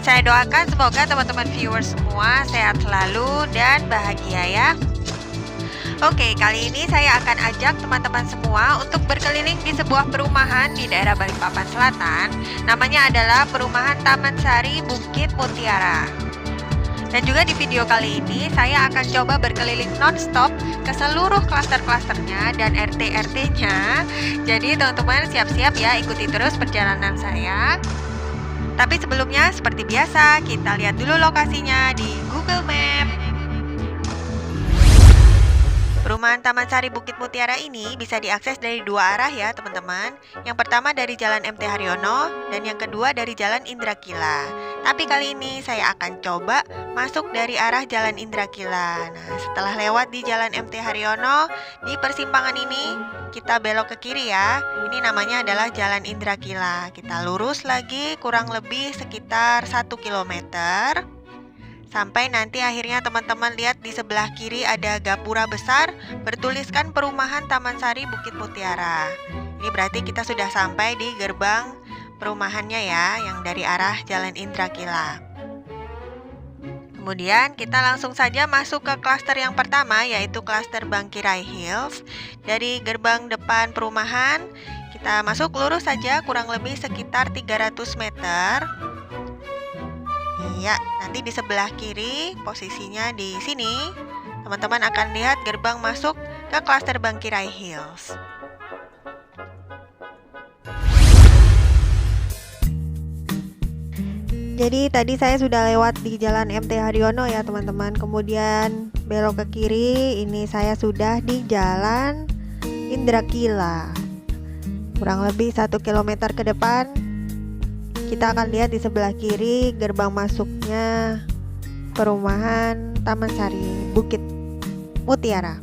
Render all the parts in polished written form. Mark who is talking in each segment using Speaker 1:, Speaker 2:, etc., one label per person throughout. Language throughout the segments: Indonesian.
Speaker 1: Saya doakan semoga teman-teman viewers semua sehat selalu dan bahagia ya. Oke, kali ini saya akan ajak teman-teman semua untuk berkeliling di sebuah perumahan di daerah Balikpapan Selatan. Namanya adalah Perumahan Taman Sari Bukit Mutiara. Dan juga di video kali ini saya akan coba berkeliling non-stop ke seluruh klaster-klasternya dan RT-RT-nya. Jadi teman-teman siap-siap ya, ikuti terus perjalanan saya. Tapi sebelumnya seperti biasa kita lihat dulu lokasinya di Google Map. Perumahan Taman Sari Bukit Mutiara ini bisa diakses dari dua arah ya teman-teman. Yang pertama dari Jalan MT Haryono dan yang kedua dari Jalan Indrakila. Tapi kali ini saya akan coba masuk dari arah Jalan Indrakila. Nah, setelah lewat di Jalan MT Haryono, di persimpangan ini kita belok ke kiri ya. Ini namanya adalah Jalan Indrakila. Kita lurus lagi kurang lebih sekitar 1 km. Sampai nanti akhirnya teman-teman lihat di sebelah kiri ada gapura besar bertuliskan Perumahan Taman Sari Bukit Mutiara. Ini berarti kita sudah sampai di gerbang perumahannya ya, yang dari arah Jalan Indrakila. Kemudian kita langsung saja masuk ke klaster yang pertama, yaitu klaster Bangkirai Hills. Dari gerbang depan perumahan kita masuk lurus saja kurang lebih sekitar 300 meter. Iya, nanti di sebelah kiri posisinya di sini teman-teman akan lihat gerbang masuk ke klaster Bangkirai Hills. Jadi tadi saya sudah lewat di Jalan MT Haryono ya teman-teman. Kemudian belok ke kiri, ini saya sudah di Jalan Indrakila. Kurang lebih 1 km ke depan kita akan lihat di sebelah kiri gerbang masuknya Perumahan Taman Sari Bukit Mutiara.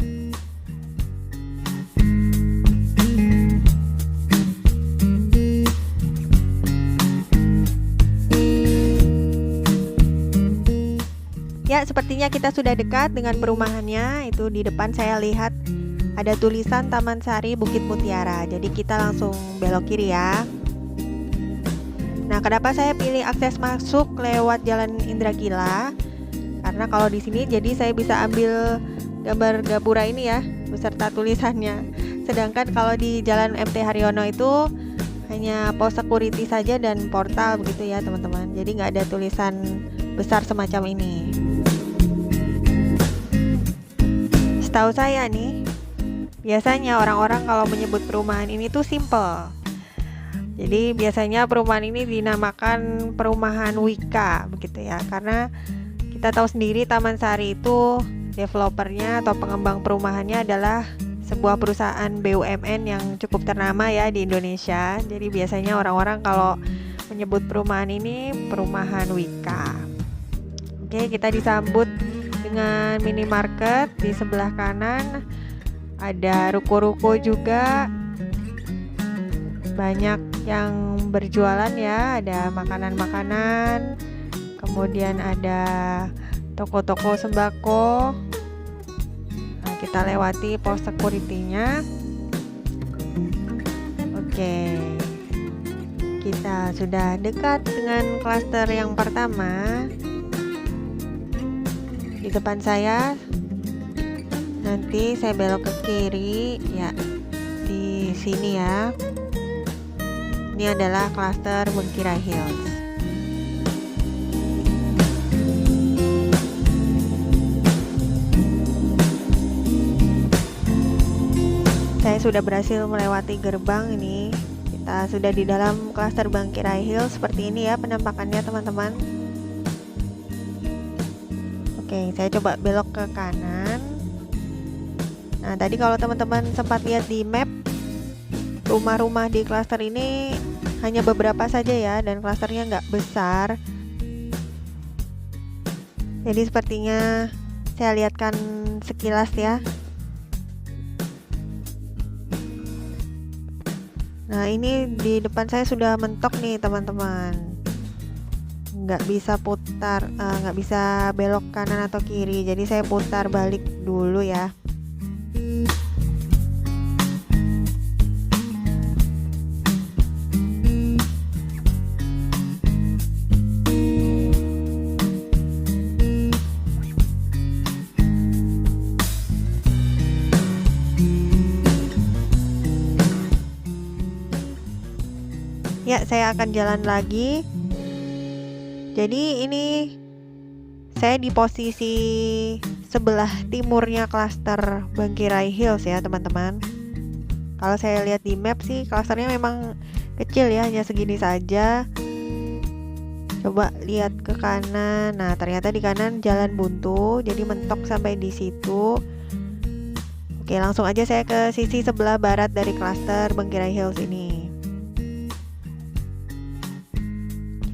Speaker 1: Ya, sepertinya kita sudah dekat dengan perumahannya. Itu di depan saya lihat ada tulisan Taman Sari Bukit Mutiara. Jadi kita langsung belok kiri ya. Nah, kenapa saya pilih akses masuk lewat Jalan Indrakila? Karena kalau di sini jadi saya bisa ambil gambar gapura ini ya, beserta tulisannya. Sedangkan kalau di Jalan MT Haryono itu hanya pos security saja dan portal begitu ya teman-teman. Jadi nggak ada tulisan besar semacam ini. Setahu saya nih, biasanya orang-orang kalau menyebut perumahan ini tuh simple. Jadi biasanya perumahan ini dinamakan perumahan Wika begitu ya, karena kita tahu sendiri Taman Sari itu developernya atau pengembang perumahannya adalah sebuah perusahaan BUMN yang cukup ternama ya di Indonesia. Jadi biasanya orang-orang kalau menyebut perumahan ini perumahan Wika. Oke, kita disambut dengan minimarket di sebelah kanan. Ada ruko-ruko juga. Banyak yang berjualan ya, ada makanan-makanan, kemudian ada toko-toko sembako. Nah, kita lewati pos security-nya. Oke, kita sudah dekat dengan klaster yang pertama. Di depan saya, nanti saya belok ke kiri ya, di sini ya. Ini adalah klaster Bangkirai Hills. Saya sudah berhasil melewati gerbang ini. Kita sudah di dalam klaster Bangkirai Hills. Seperti ini ya penampakannya teman-teman. Oke, saya coba belok ke kanan. Nah, tadi kalau teman-teman sempat lihat di map, rumah-rumah di klaster ini hanya beberapa saja ya, dan klasternya nggak besar. Jadi sepertinya saya lihatkan sekilas ya. Nah, ini di depan saya sudah mentok nih teman-teman. Nggak bisa putar, nggak bisa belok kanan atau kiri. Jadi saya putar balik dulu ya. Ya, saya akan jalan lagi. Jadi ini saya di posisi sebelah timurnya klaster Bangkirai Hills ya teman-teman. Kalau saya lihat di map sih klasternya memang kecil ya, hanya segini saja. Coba lihat ke kanan. Nah, ternyata di kanan jalan buntu, jadi mentok sampai di situ. Oke, langsung aja saya ke sisi sebelah barat dari klaster Bangkirai Hills ini.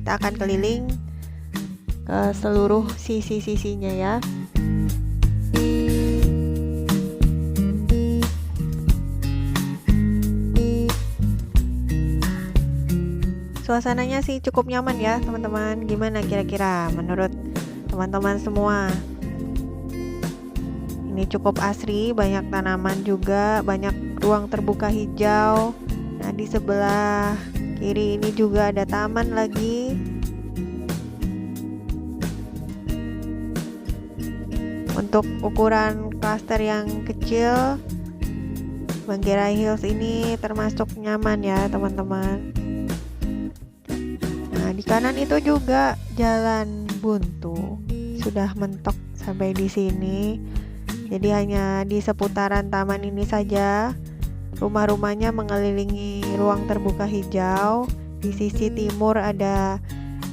Speaker 1: Kita akan keliling ke seluruh sisi-sisinya ya. Suasananya sih cukup nyaman ya teman-teman. Gimana kira-kira menurut teman-teman semua? Ini cukup asri, banyak tanaman juga, banyak ruang terbuka hijau. Nah, di sebelah kiri ini juga ada taman lagi. Untuk ukuran klaster yang kecil, Bangkirai Hills ini termasuk nyaman ya teman-teman. Nah, di kanan itu juga jalan buntu, sudah mentok sampai di sini. Jadi hanya di seputaran taman ini saja. Rumah-rumahnya mengelilingi ruang terbuka hijau. Di sisi timur ada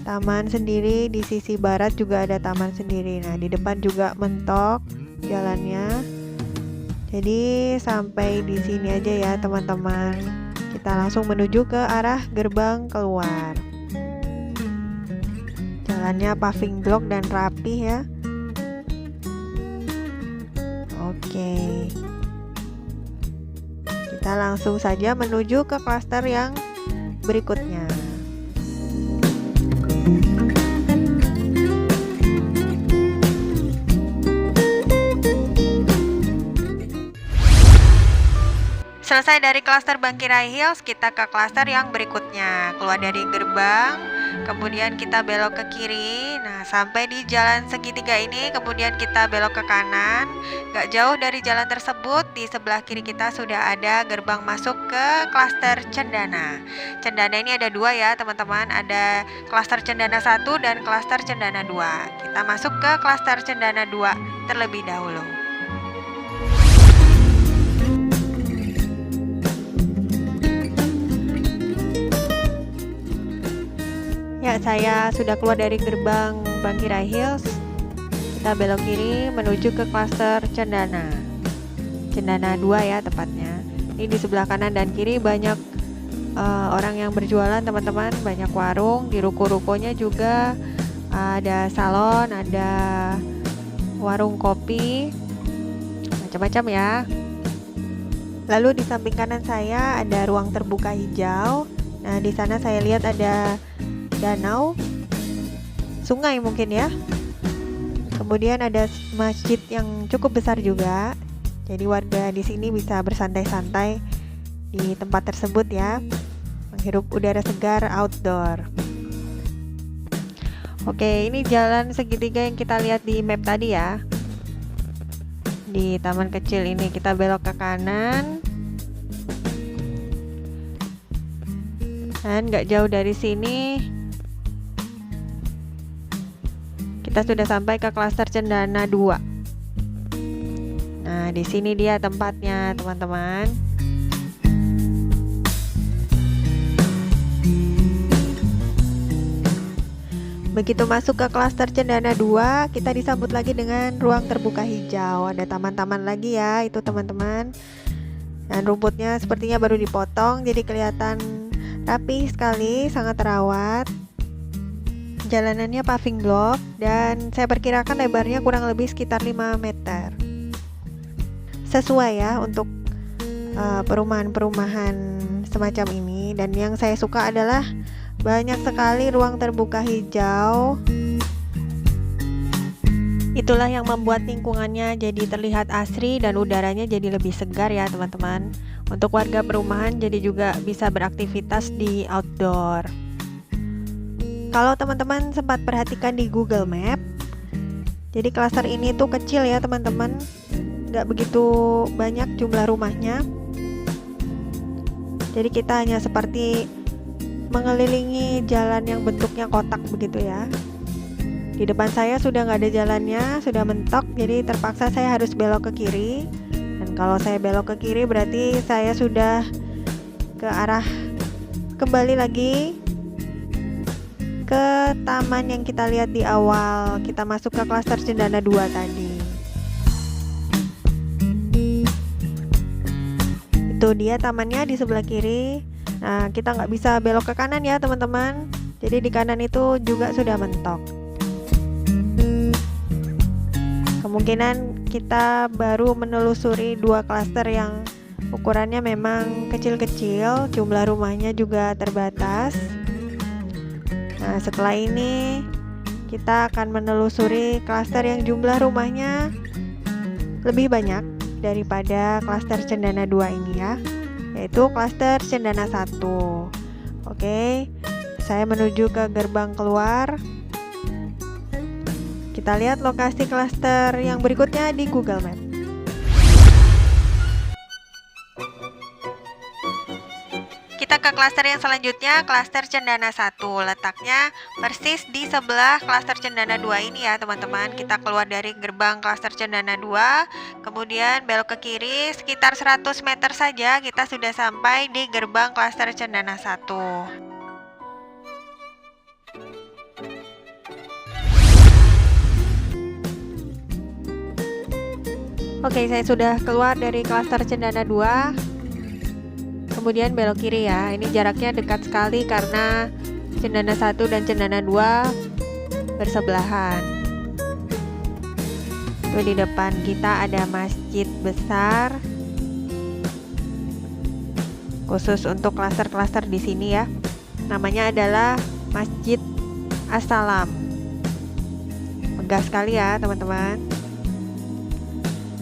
Speaker 1: taman sendiri, di sisi barat juga ada taman sendiri. Nah, di depan juga mentok jalannya. Jadi sampai di sini aja ya teman-teman. Kita langsung menuju ke arah gerbang keluar. Jalannya paving block dan rapih ya. Oke. Kita langsung saja menuju ke klaster yang berikutnya. Selesai dari klaster Bangkirai Hills, kita ke klaster yang berikutnya. Keluar dari gerbang, kemudian kita belok ke kiri. Nah, sampai di jalan segitiga ini, kemudian kita belok ke kanan. Gak jauh dari jalan tersebut, di sebelah kiri kita sudah ada gerbang masuk ke klaster Cendana. Cendana ini ada dua ya teman-teman, ada klaster Cendana 1 dan klaster Cendana 2. Kita masuk ke klaster Cendana 2 terlebih dahulu. Ya, saya sudah keluar dari gerbang Bangkirai Hills. Kita belok kiri menuju ke klaster Cendana. Cendana 2 ya tepatnya. Ini di sebelah kanan dan kiri banyak orang yang berjualan teman-teman, banyak warung. Di ruko-rukonya juga ada salon, ada warung kopi, macam-macam ya. Lalu di samping kanan saya ada ruang terbuka hijau. Nah, di sana saya lihat ada danau, sungai mungkin ya. Kemudian ada masjid yang cukup besar juga. Jadi warga di sini bisa bersantai-santai di tempat tersebut ya, menghirup udara segar outdoor. Oke, ini jalan segitiga yang kita lihat di map tadi ya. Di taman kecil ini kita belok ke kanan. Dan gak jauh dari sini kita sudah sampai ke klaster Cendana 2. Nah, di sini dia tempatnya, teman-teman. Begitu masuk ke klaster Cendana 2, kita disambut lagi dengan ruang terbuka hijau. Ada taman-taman lagi ya, itu teman-teman. Dan rumputnya sepertinya baru dipotong, jadi kelihatan rapi sekali, sangat terawat. Jalanannya paving block dan saya perkirakan lebarnya kurang lebih sekitar 5 meter. Sesuai ya untuk perumahan-perumahan semacam ini. Dan yang saya suka adalah banyak sekali ruang terbuka hijau. Itulah yang membuat lingkungannya jadi terlihat asri dan udaranya jadi lebih segar ya teman-teman. Untuk warga perumahan jadi juga bisa beraktivitas di outdoor. Kalau teman-teman sempat perhatikan di Google Map, jadi klaster ini tuh kecil ya teman-teman, nggak begitu banyak jumlah rumahnya. Jadi kita hanya seperti mengelilingi jalan yang bentuknya kotak begitu ya. Di depan saya sudah nggak ada jalannya, sudah mentok, jadi terpaksa saya harus belok ke kiri. Dan kalau saya belok ke kiri berarti saya sudah ke arah kembali lagi ke taman yang kita lihat di awal kita masuk ke klaster Cendana 2 tadi. Itu dia tamannya di sebelah kiri. Nah, kita nggak bisa belok ke kanan ya teman-teman, jadi di kanan itu juga sudah mentok. Kemungkinan kita baru menelusuri 2 klaster yang ukurannya memang kecil-kecil, jumlah rumahnya juga terbatas. Nah, setelah ini kita akan menelusuri klaster yang jumlah rumahnya lebih banyak daripada klaster Cendana 2 ini ya, yaitu klaster Cendana 1. Oke, saya menuju ke gerbang keluar. Kita lihat lokasi klaster yang berikutnya di Google Map. Kita ke klaster yang selanjutnya, klaster Cendana 1. Letaknya persis di sebelah klaster Cendana 2 ini ya teman-teman. Kita keluar dari gerbang klaster Cendana 2, kemudian belok ke kiri sekitar 100 meter saja kita sudah sampai di gerbang klaster Cendana 1. Oke, saya sudah keluar dari klaster Cendana 2. Kemudian belok kiri ya. Ini jaraknya dekat sekali karena Cendana 1 dan Cendana 2 bersebelahan. Tuh di depan kita ada masjid besar. Khusus untuk klaster-klaster di sini ya. Namanya adalah Masjid As-Salam. Megah sekali ya, teman-teman.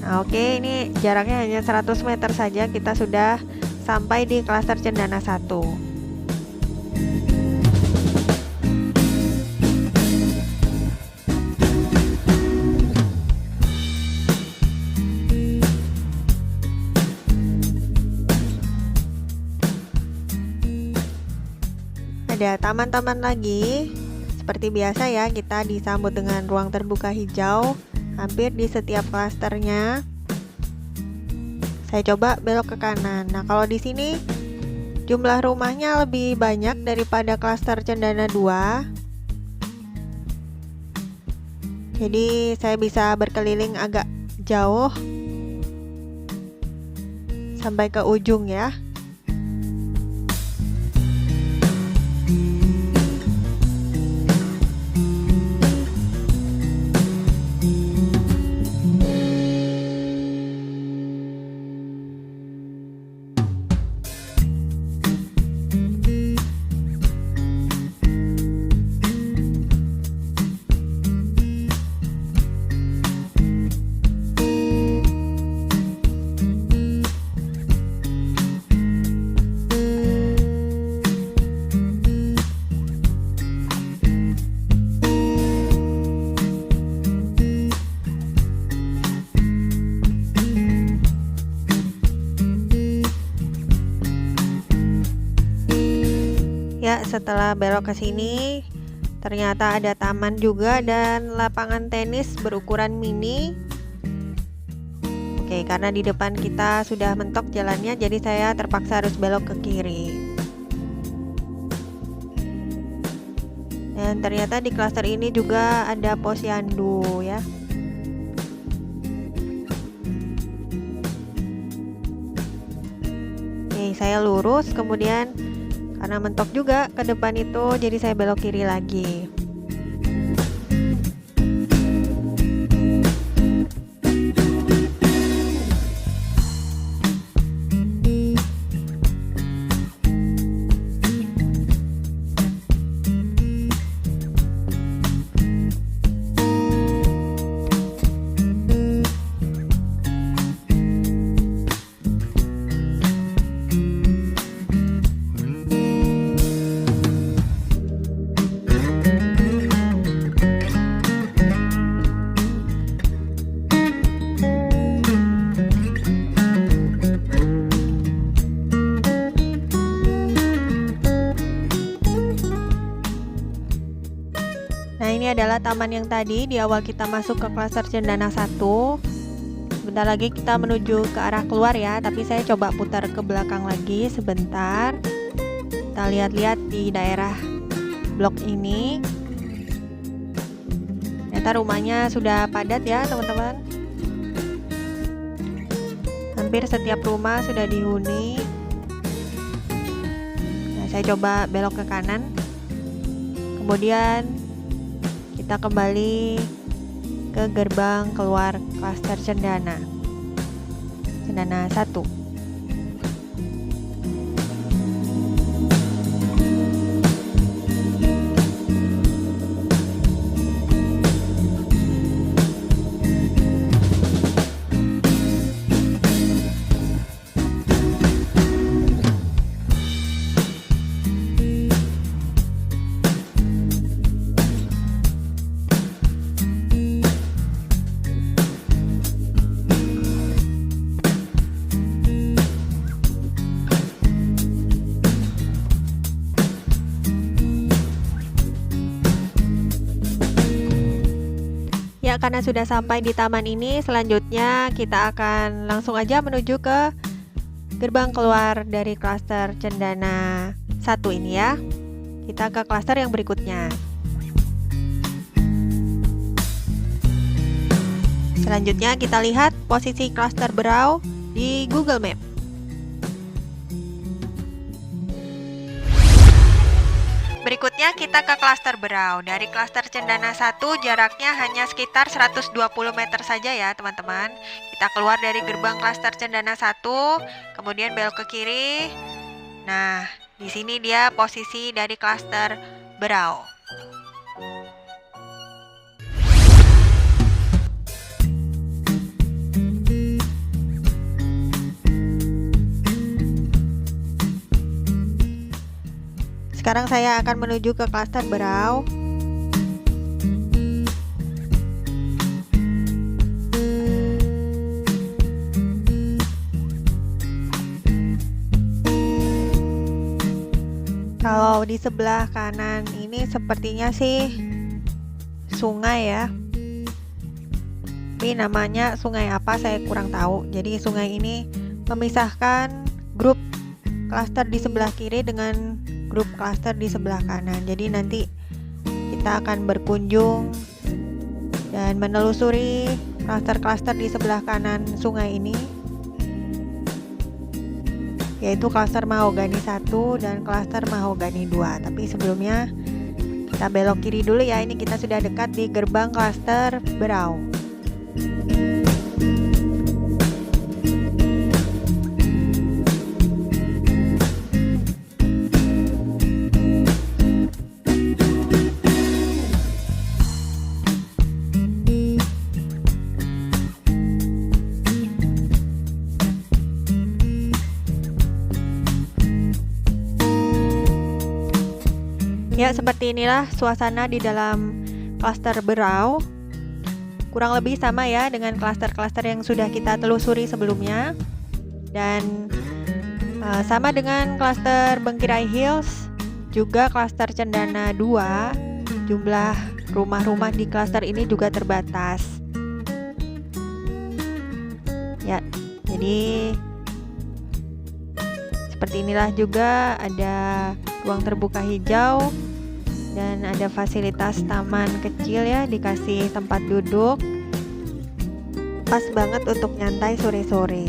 Speaker 1: Nah, oke, ini jaraknya hanya 100 meter saja kita sudah sampai di klaster Cendana 1. Ada taman-taman lagi. Seperti biasa ya, kita disambut dengan ruang terbuka hijau hampir di setiap klasternya. Saya coba belok ke kanan. Nah, kalau di sini jumlah rumahnya lebih banyak daripada klaster Cendana 2. Jadi saya bisa berkeliling agak jauh sampai ke ujung ya. Ya, setelah belok ke sini ternyata ada taman juga dan lapangan tenis berukuran mini. Oke, karena di depan kita sudah mentok jalannya, jadi saya terpaksa harus belok ke kiri. Dan ternyata di klaster ini juga ada posyandu ya. Oke, saya lurus, kemudian karena mentok juga ke depan itu, jadi saya belok kiri lagi. adalah taman yang tadi di awal kita masuk ke klaster Cendana 1. Sebentar lagi kita menuju ke arah keluar ya, tapi saya coba putar ke belakang lagi sebentar. Kita lihat-lihat di daerah blok ini. Ternyata rumahnya sudah padat ya teman-teman. Hampir setiap rumah sudah dihuni. Nah, saya coba belok ke kanan. Kemudian kita kembali ke gerbang keluar klaster Cendana 1. Ya, karena sudah sampai di taman ini, selanjutnya kita akan langsung aja menuju ke gerbang keluar dari klaster Cendana 1 ini ya. Kita ke klaster yang berikutnya. Selanjutnya kita lihat posisi klaster Berau di Google Map. Berikutnya kita ke klaster Berau. Dari klaster Cendana 1 jaraknya hanya sekitar 120 meter saja ya teman-teman. Kita keluar dari gerbang klaster Cendana 1, kemudian belok ke kiri. Nah, di sini dia posisi dari klaster Berau. Sekarang saya akan menuju ke klaster Berau. Kalau di sebelah kanan ini sepertinya sih sungai ya. Tapi namanya sungai apa saya kurang tahu. Jadi sungai ini memisahkan grup klaster di sebelah kiri dengan grup klaster di sebelah kanan. Jadi nanti kita akan berkunjung dan menelusuri klaster-klaster di sebelah kanan sungai ini, yaitu klaster Mahogani 1 dan klaster Mahogani 2. Tapi sebelumnya kita belok kiri dulu ya. Ini kita sudah dekat di gerbang klaster Berau. Ya, seperti inilah suasana di dalam klaster Berau. Kurang lebih sama ya dengan klaster-klaster yang sudah kita telusuri sebelumnya. Dan sama dengan klaster Bengkirai Hills, juga klaster Cendana 2, jumlah rumah-rumah di klaster ini juga terbatas. Ya, jadi seperti inilah juga, ada ruang terbuka hijau dan ada fasilitas taman kecil ya, dikasih tempat duduk. Pas banget untuk nyantai sore-sore.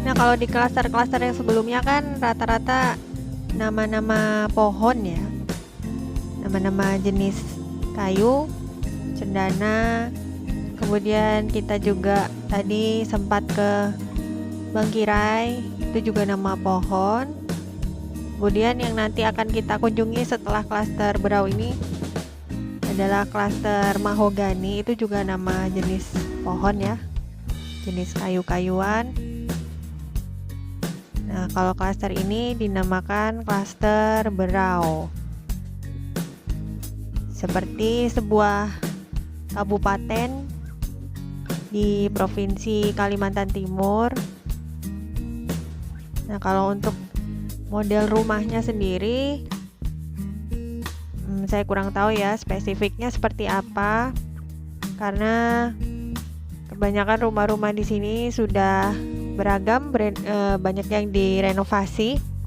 Speaker 1: Nah, kalau di klaster-klaster yang sebelumnya kan rata-rata nama-nama pohon ya, nama-nama jenis kayu, cendana. Kemudian kita juga tadi sempat ke Bengkirai, itu juga nama pohon. Kemudian yang nanti akan kita kunjungi setelah klaster Berau ini adalah klaster Mahogani, itu juga nama jenis pohon ya, jenis kayu-kayuan. Nah, kalau klaster ini dinamakan klaster Berau. Seperti sebuah kabupaten di Provinsi Kalimantan Timur. Nah, kalau untuk model rumahnya sendiri, saya kurang tahu ya spesifiknya seperti apa, karena kebanyakan rumah-rumah di sini sudah beragam, banyak yang direnovasi.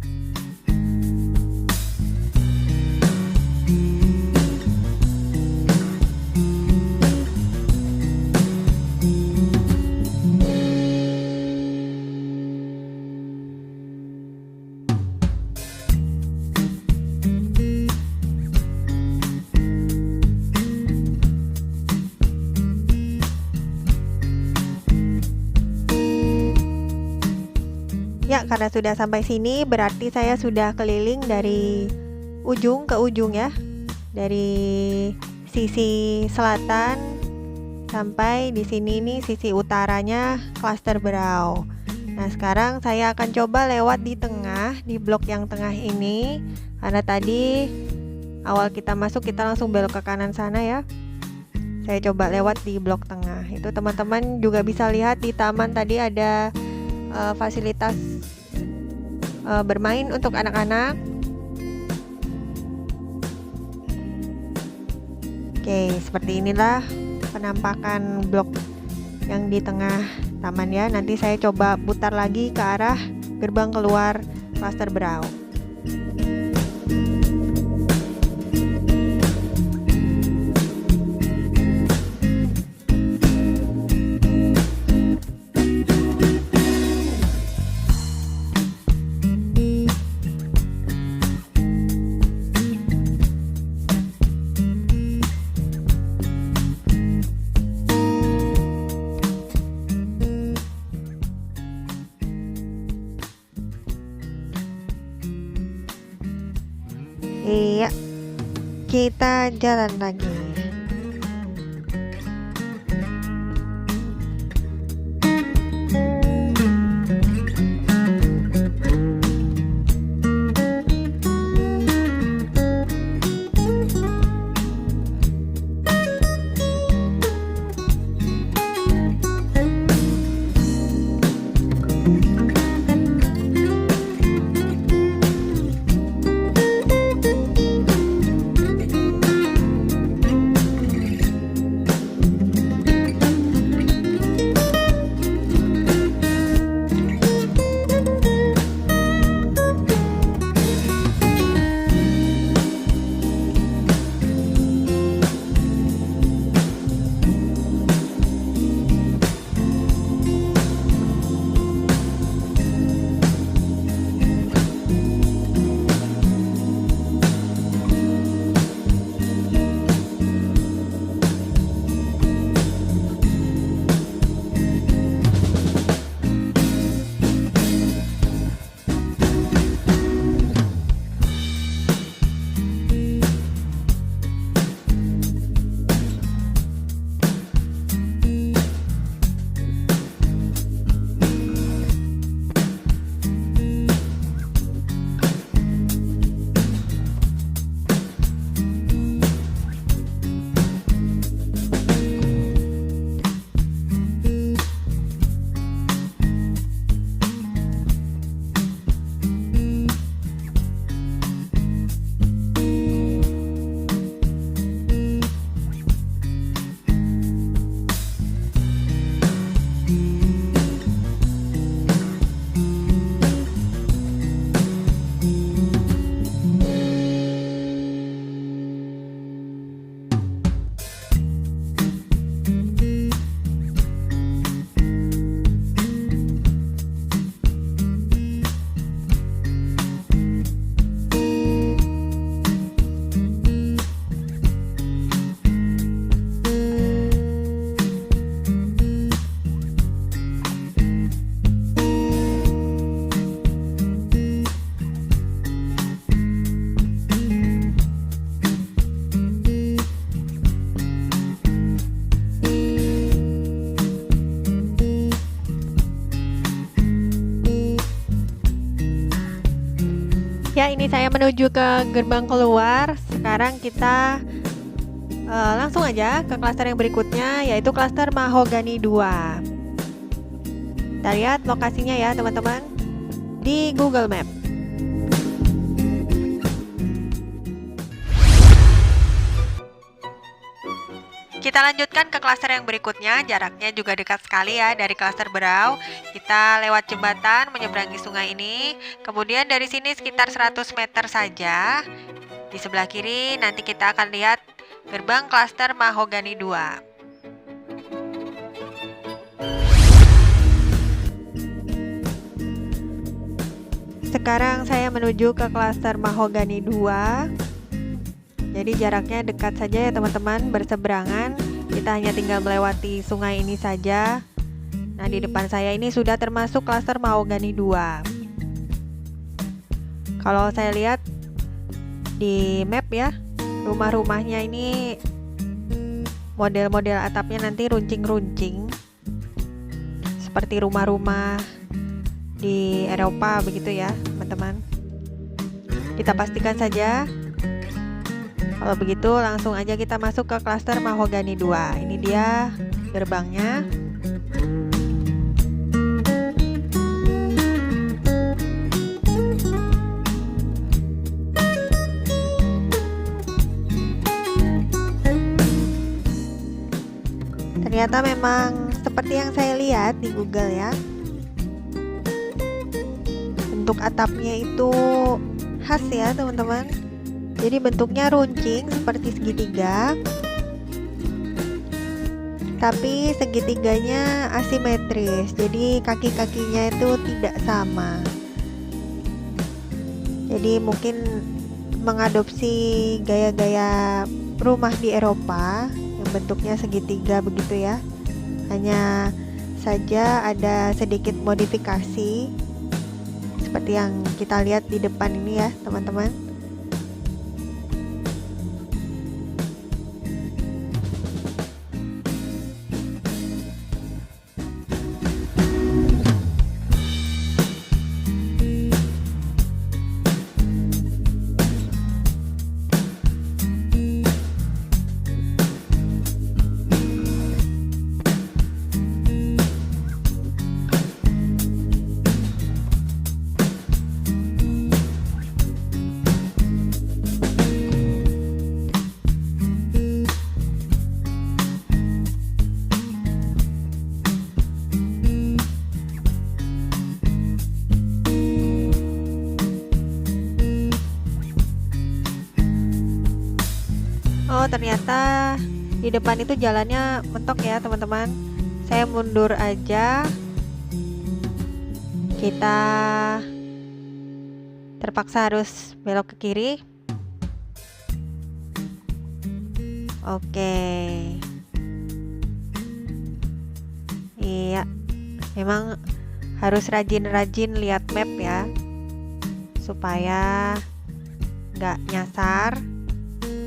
Speaker 1: Ya, karena sudah sampai sini berarti saya sudah keliling dari ujung ke ujung ya. Dari sisi selatan sampai di sini nih sisi utaranya klaster Berau. Nah, sekarang saya akan coba lewat di tengah, di blok yang tengah ini. Karena tadi awal kita masuk kita langsung belok ke kanan sana ya. Saya coba lewat di blok tengah. Itu teman-teman juga bisa lihat di taman tadi ada fasilitas bermain untuk anak-anak. Oke, seperti inilah penampakan blok yang di tengah taman ya. Nanti saya coba putar lagi ke arah gerbang keluar klaster Berau. Iya, kita jalan lagi. Ya, ini saya menuju ke gerbang keluar. Sekarang kita Langsung aja ke klaster yang berikutnya, yaitu klaster Mahogany 2. Kita lihat lokasinya ya teman-teman di Google Map. Kita lanjutkan ke klaster yang berikutnya, jaraknya juga dekat sekali ya dari klaster Berau. Kita lewat jembatan menyeberangi sungai ini, kemudian dari sini sekitar 100 meter saja. Di sebelah kiri nanti kita akan lihat gerbang klaster Mahogany 2. Sekarang saya menuju ke klaster Mahogany 2. Jadi jaraknya dekat saja ya teman-teman, berseberangan. Kita hanya tinggal melewati sungai ini saja. Nah, di depan saya ini sudah termasuk klaster Mahogany 2. Kalau saya lihat di map ya, rumah-rumahnya ini model-model atapnya nanti runcing-runcing. Seperti rumah-rumah di Eropa begitu ya teman-teman. Kita pastikan saja. Kalau begitu langsung aja kita masuk ke klaster Mahogany 2. Ini dia gerbangnya. Ternyata memang seperti yang saya lihat di Google ya. Bentuk atapnya itu khas ya teman-teman. Jadi bentuknya runcing seperti segitiga, tapi segitiganya asimetris. Jadi kaki-kakinya itu tidak sama. Jadi mungkin mengadopsi gaya-gaya rumah di Eropa yang bentuknya segitiga begitu ya. Hanya saja ada sedikit modifikasi seperti yang kita lihat di depan ini ya teman-teman. Oh, ternyata di depan itu jalannya mentok ya teman-teman. Saya mundur aja. Kita terpaksa harus belok ke kiri. Oke. Iya, memang harus rajin-rajin lihat map ya, supaya nggak nyasar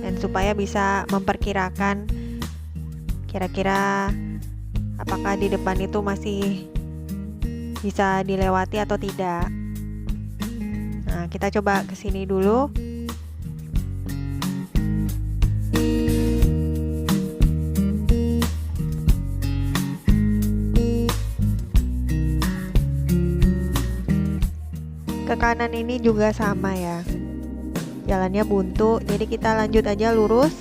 Speaker 1: dan supaya bisa memperkirakan kira-kira apakah di depan itu masih bisa dilewati atau tidak. Nah, kita coba ke sini dulu. Ke kanan ini juga sama ya. Jalannya buntu, jadi kita lanjut aja lurus.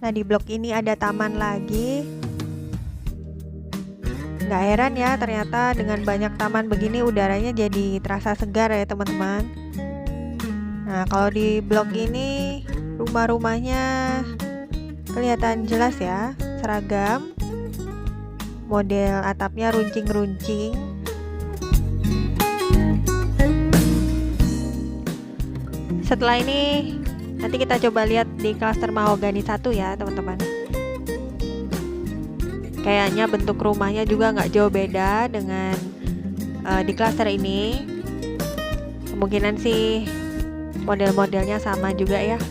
Speaker 1: Nah, di blok ini ada taman lagi. Nggak heran ya, ternyata dengan banyak taman begini udaranya jadi terasa segar ya teman-teman. Nah, kalau di blok ini rumah-rumahnya kelihatan jelas ya. seragam. Model atapnya runcing-runcing. Setelah ini nanti kita coba lihat di klaster mahogani 1 ya teman-teman. Kayaknya bentuk rumahnya juga nggak jauh beda dengan di klaster ini. Kemungkinan sih model-modelnya sama juga ya.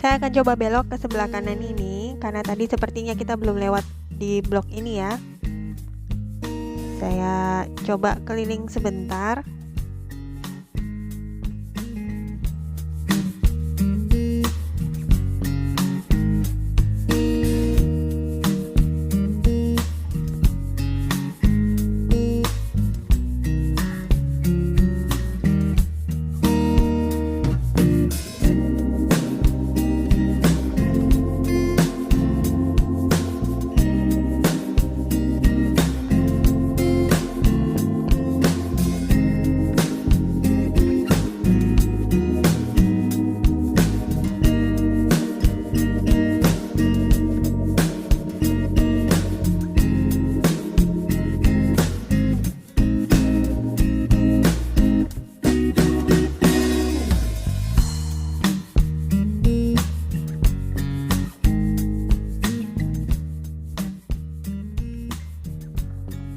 Speaker 1: Saya akan coba belok ke sebelah kanan ini karena tadi sepertinya kita belum lewat di blok ini ya. Saya coba keliling sebentar.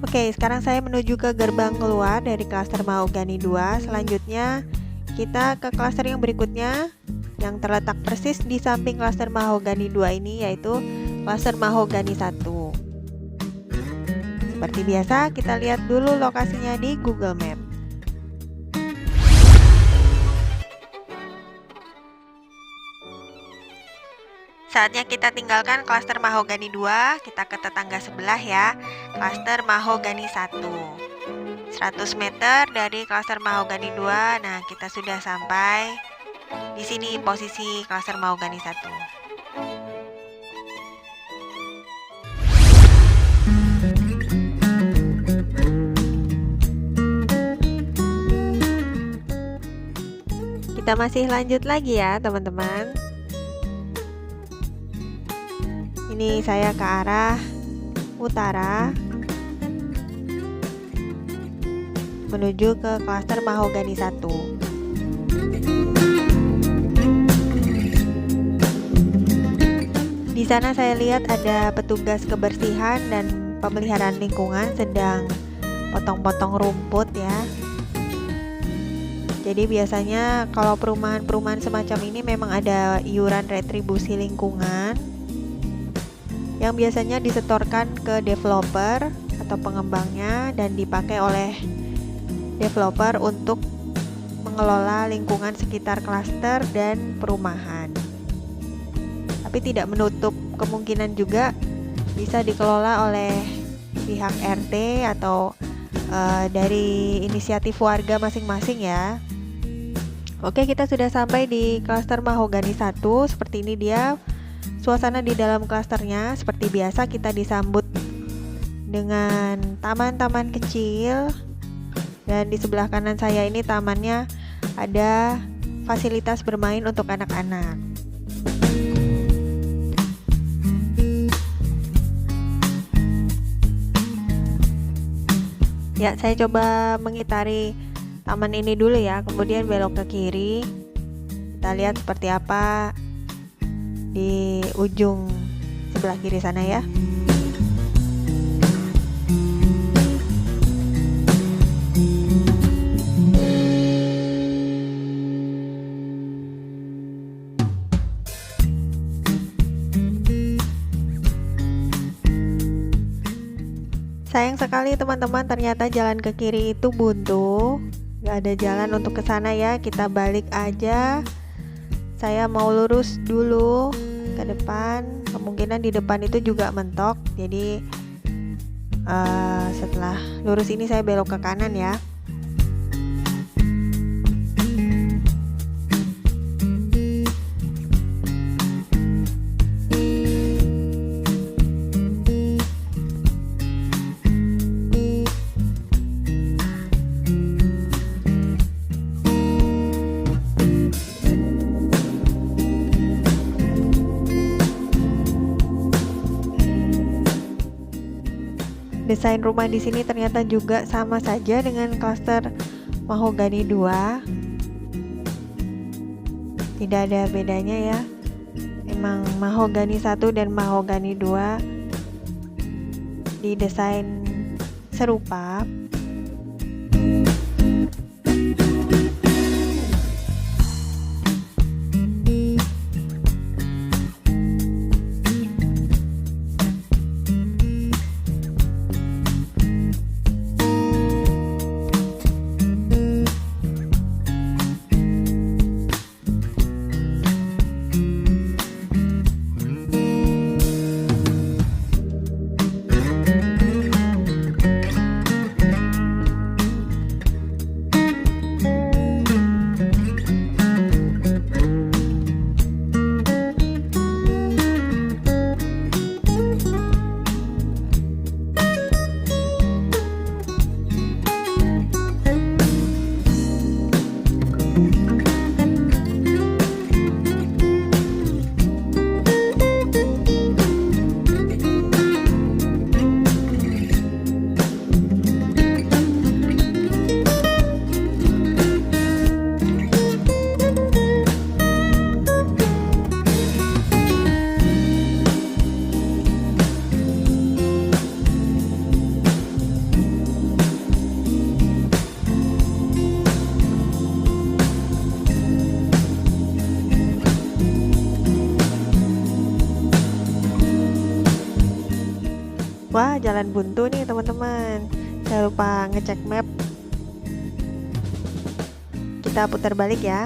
Speaker 1: Oke, sekarang saya menuju ke gerbang keluar dari klaster mahogani 2. Selanjutnya kita ke klaster yang berikutnya yang terletak persis di samping klaster mahogani 2 ini, yaitu klaster mahogani 1. Seperti biasa, kita lihat dulu lokasinya di Google Map. Saatnya kita tinggalkan klaster mahogani 2, kita ke tetangga sebelah ya, klaster mahogani 1. 100 meter dari klaster mahogani 2, nah kita sudah sampai di sini posisi klaster mahogani 1. Kita masih lanjut lagi ya teman-teman. Ini saya ke arah utara menuju ke klaster mahogani 1. Di sana saya lihat ada petugas kebersihan dan pemeliharaan lingkungan sedang potong-potong rumput ya. Jadi biasanya kalau perumahan-perumahan semacam ini memang ada iuran retribusi lingkungan yang biasanya disetorkan ke developer atau pengembangnya dan dipakai oleh developer untuk mengelola lingkungan sekitar klaster dan perumahan. Tapi tidak menutup kemungkinan juga bisa dikelola oleh pihak RT atau dari inisiatif warga masing-masing ya. Oke, kita sudah sampai di klaster mahogani 1. Seperti ini dia suasana di dalam klasternya. Seperti biasa kita disambut dengan taman-taman kecil. Dan di sebelah kanan saya ini tamannya ada fasilitas bermain untuk anak-anak. Ya, saya coba mengitari taman ini dulu ya, kemudian belok ke kiri. Kita lihat seperti apa di ujung sebelah kiri sana ya. Sayang sekali teman-teman, ternyata jalan ke kiri itu buntu. Gak ada jalan untuk ke sana ya, kita balik aja. Saya mau lurus dulu ke depan. Kemungkinan di depan itu juga mentok. Jadi setelah lurus ini saya belok ke kanan ya. Desain rumah di sini ternyata juga sama saja dengan klaster mahogani 2. Tidak ada bedanya ya. Memang mahogani 1 dan mahogani 2 didesain serupa. Wah, jalan buntu nih teman-teman. Jangan lupa ngecek map. Kita putar balik ya.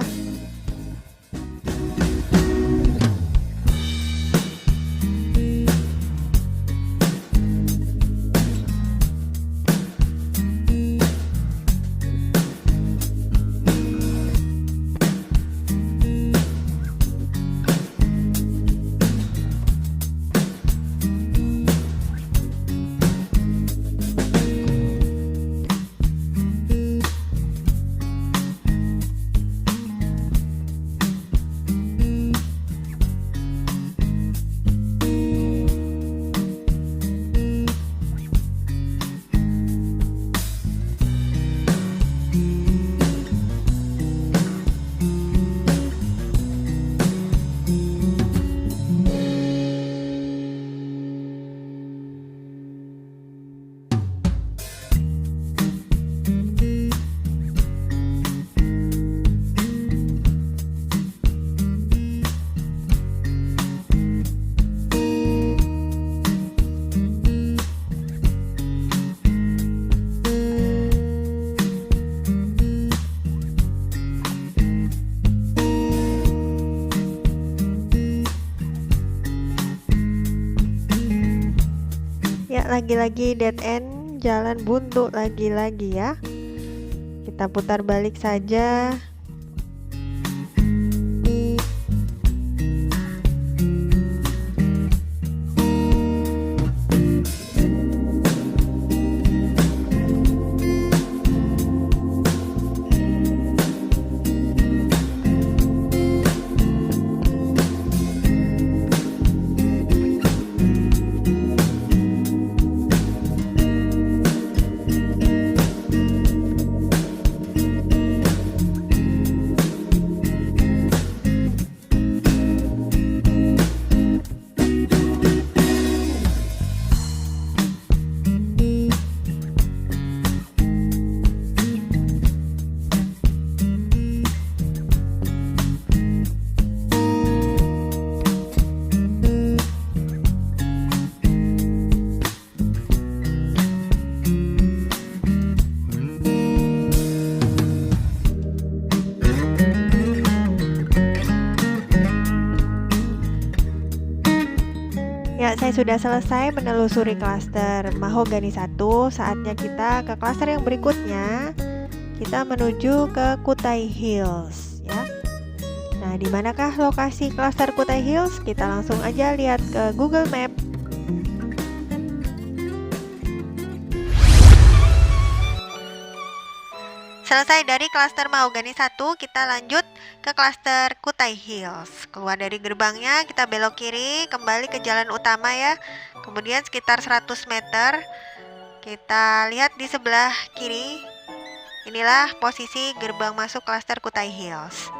Speaker 1: Ya, lagi-lagi dead end, jalan buntu lagi-lagi ya. Kita putar balik saja. Ya, saya sudah selesai menelusuri klaster Mahogany 1. Saatnya kita ke klaster yang berikutnya. Kita menuju ke Kutai Hills, ya. Nah, di manakah lokasi klaster Kutai Hills? Kita langsung aja lihat ke Google Map. Selesai dari klaster Mahogany 1, kita lanjut ke klaster Kutai Hills. Keluar dari gerbangnya, kita belok kiri, kembali ke jalan utama ya. Kemudian sekitar 100 meter, kita lihat di sebelah kiri. Inilah posisi gerbang masuk klaster Kutai Hills.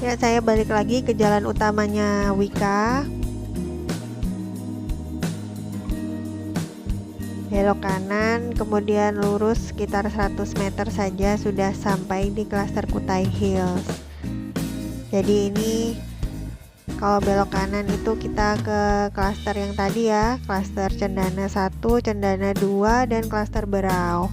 Speaker 1: Ya, saya balik lagi ke jalan utamanya Wika. Belok kanan, kemudian lurus sekitar 100 meter saja sudah sampai di klaster Kutai Hills. Jadi ini kalau belok kanan itu kita ke klaster yang tadi ya, klaster Cendana 1, Cendana 2, dan klaster Berau.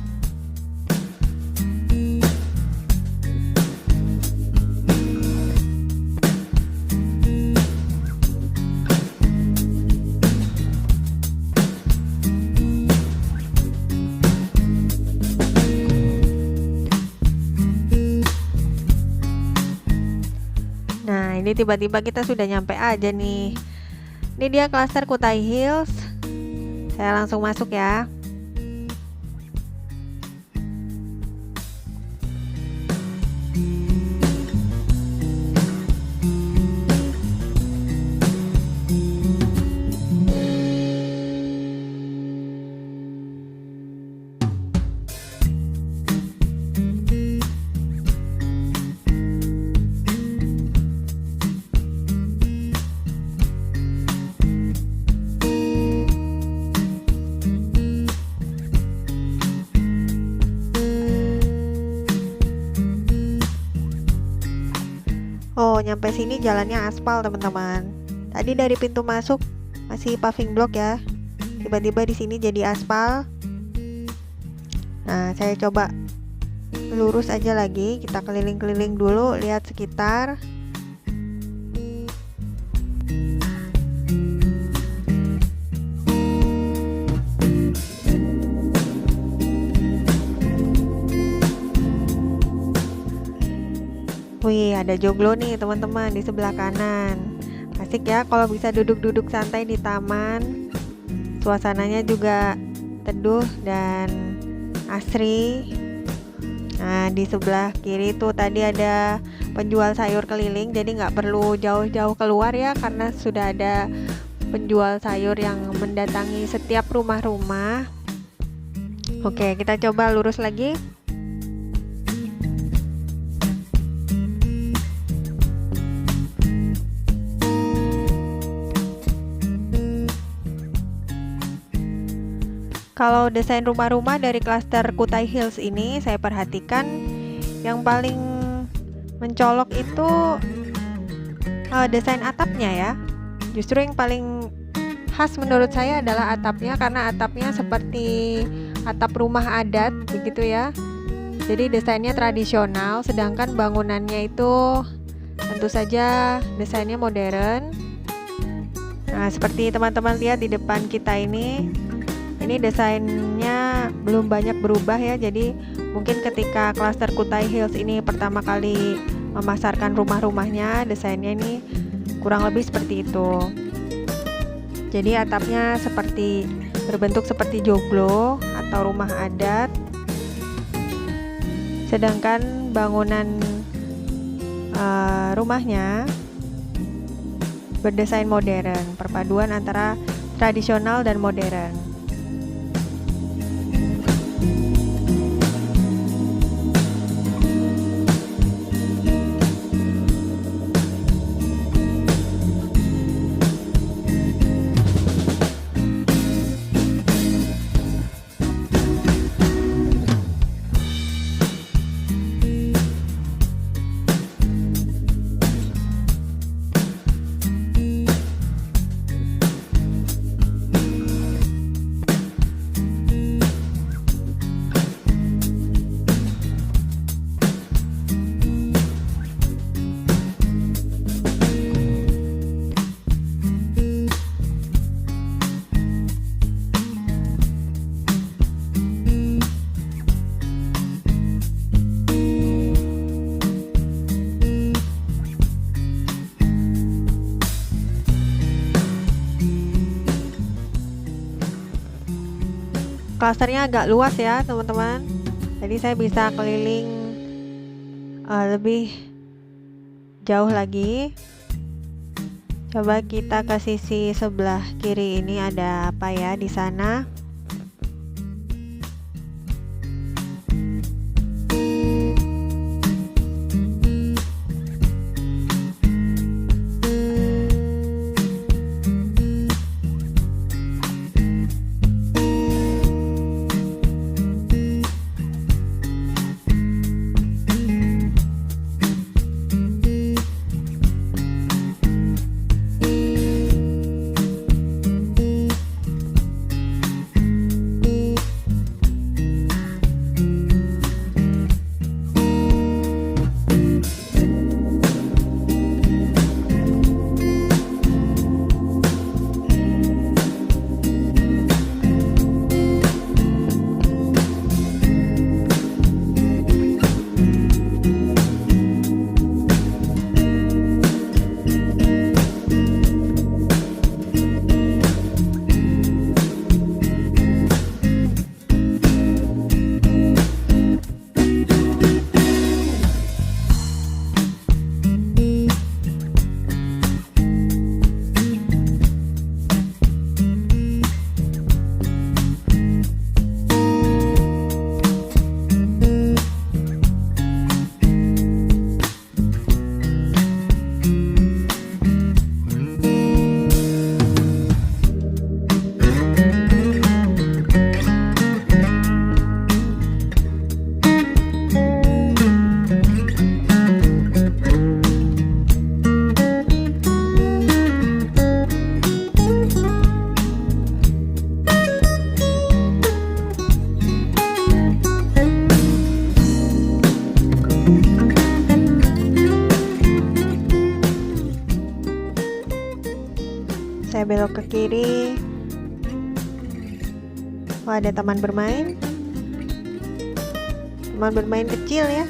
Speaker 1: Nah, ini tiba-tiba kita sudah nyampe aja nih. Ini dia klaster Kutai Hills. Saya langsung masuk ya. Oh, nyampe sini jalannya aspal, teman-teman. Tadi dari pintu masuk masih paving block ya. Tiba-tiba di sini jadi aspal. Nah, saya coba lurus aja lagi. Kita keliling-keliling dulu, lihat sekitar. Wih, ada joglo nih teman-teman di sebelah kanan. Asik ya kalau bisa duduk-duduk santai di taman. Suasananya juga teduh dan asri. Nah, di sebelah kiri tuh tadi ada penjual sayur keliling, jadi nggak perlu jauh-jauh keluar ya, karena sudah ada penjual sayur yang mendatangi setiap rumah-rumah. Oke, kita coba lurus lagi. Kalau desain rumah-rumah dari klaster Kutai Hills ini, saya perhatikan yang paling mencolok itu desain atapnya ya. Justru yang paling khas menurut saya adalah atapnya, karena atapnya seperti atap rumah adat begitu ya. Jadi desainnya tradisional, sedangkan bangunannya itu tentu saja desainnya modern. Nah, seperti teman-teman lihat di depan kita ini desainnya belum banyak berubah ya. Jadi mungkin ketika klaster Kutai Hills ini pertama kali memasarkan rumah-rumahnya, desainnya ini kurang lebih seperti itu. Jadi atapnya seperti berbentuk seperti joglo atau rumah adat, sedangkan bangunan rumahnya berdesain modern, perpaduan antara tradisional dan modern. klasternya agak luas ya teman-teman, jadi saya bisa keliling lebih jauh lagi. Coba kita ke sisi sebelah kiri, ini ada apa ya di sana? Saya belok ke kiri. Oh, ada taman bermain. Taman bermain kecil ya.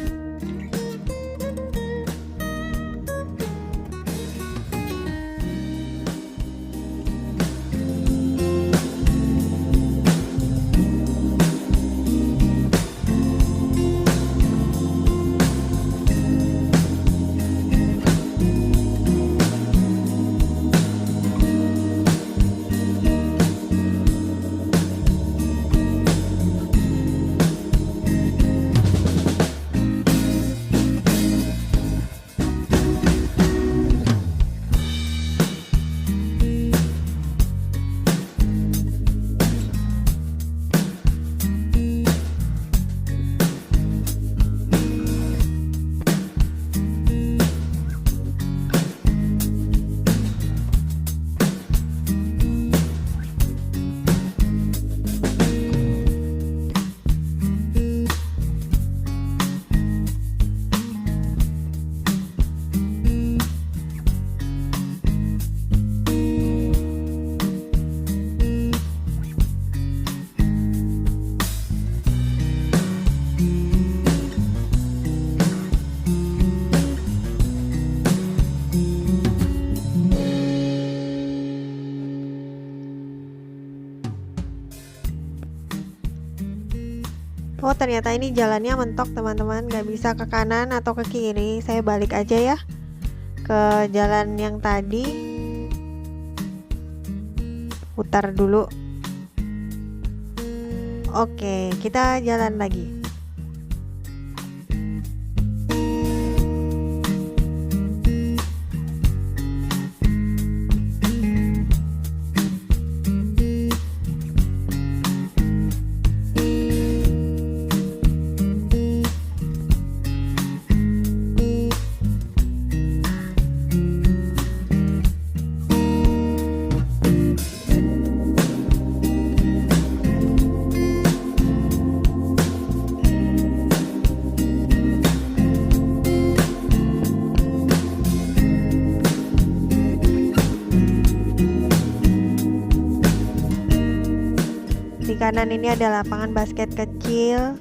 Speaker 1: Oh, ternyata ini jalannya mentok teman-teman, nggak bisa ke kanan atau ke kiri. Saya balik aja ya ke jalan yang tadi. Putar dulu. Oke, kita jalan lagi. Di kanan ini ada lapangan basket kecil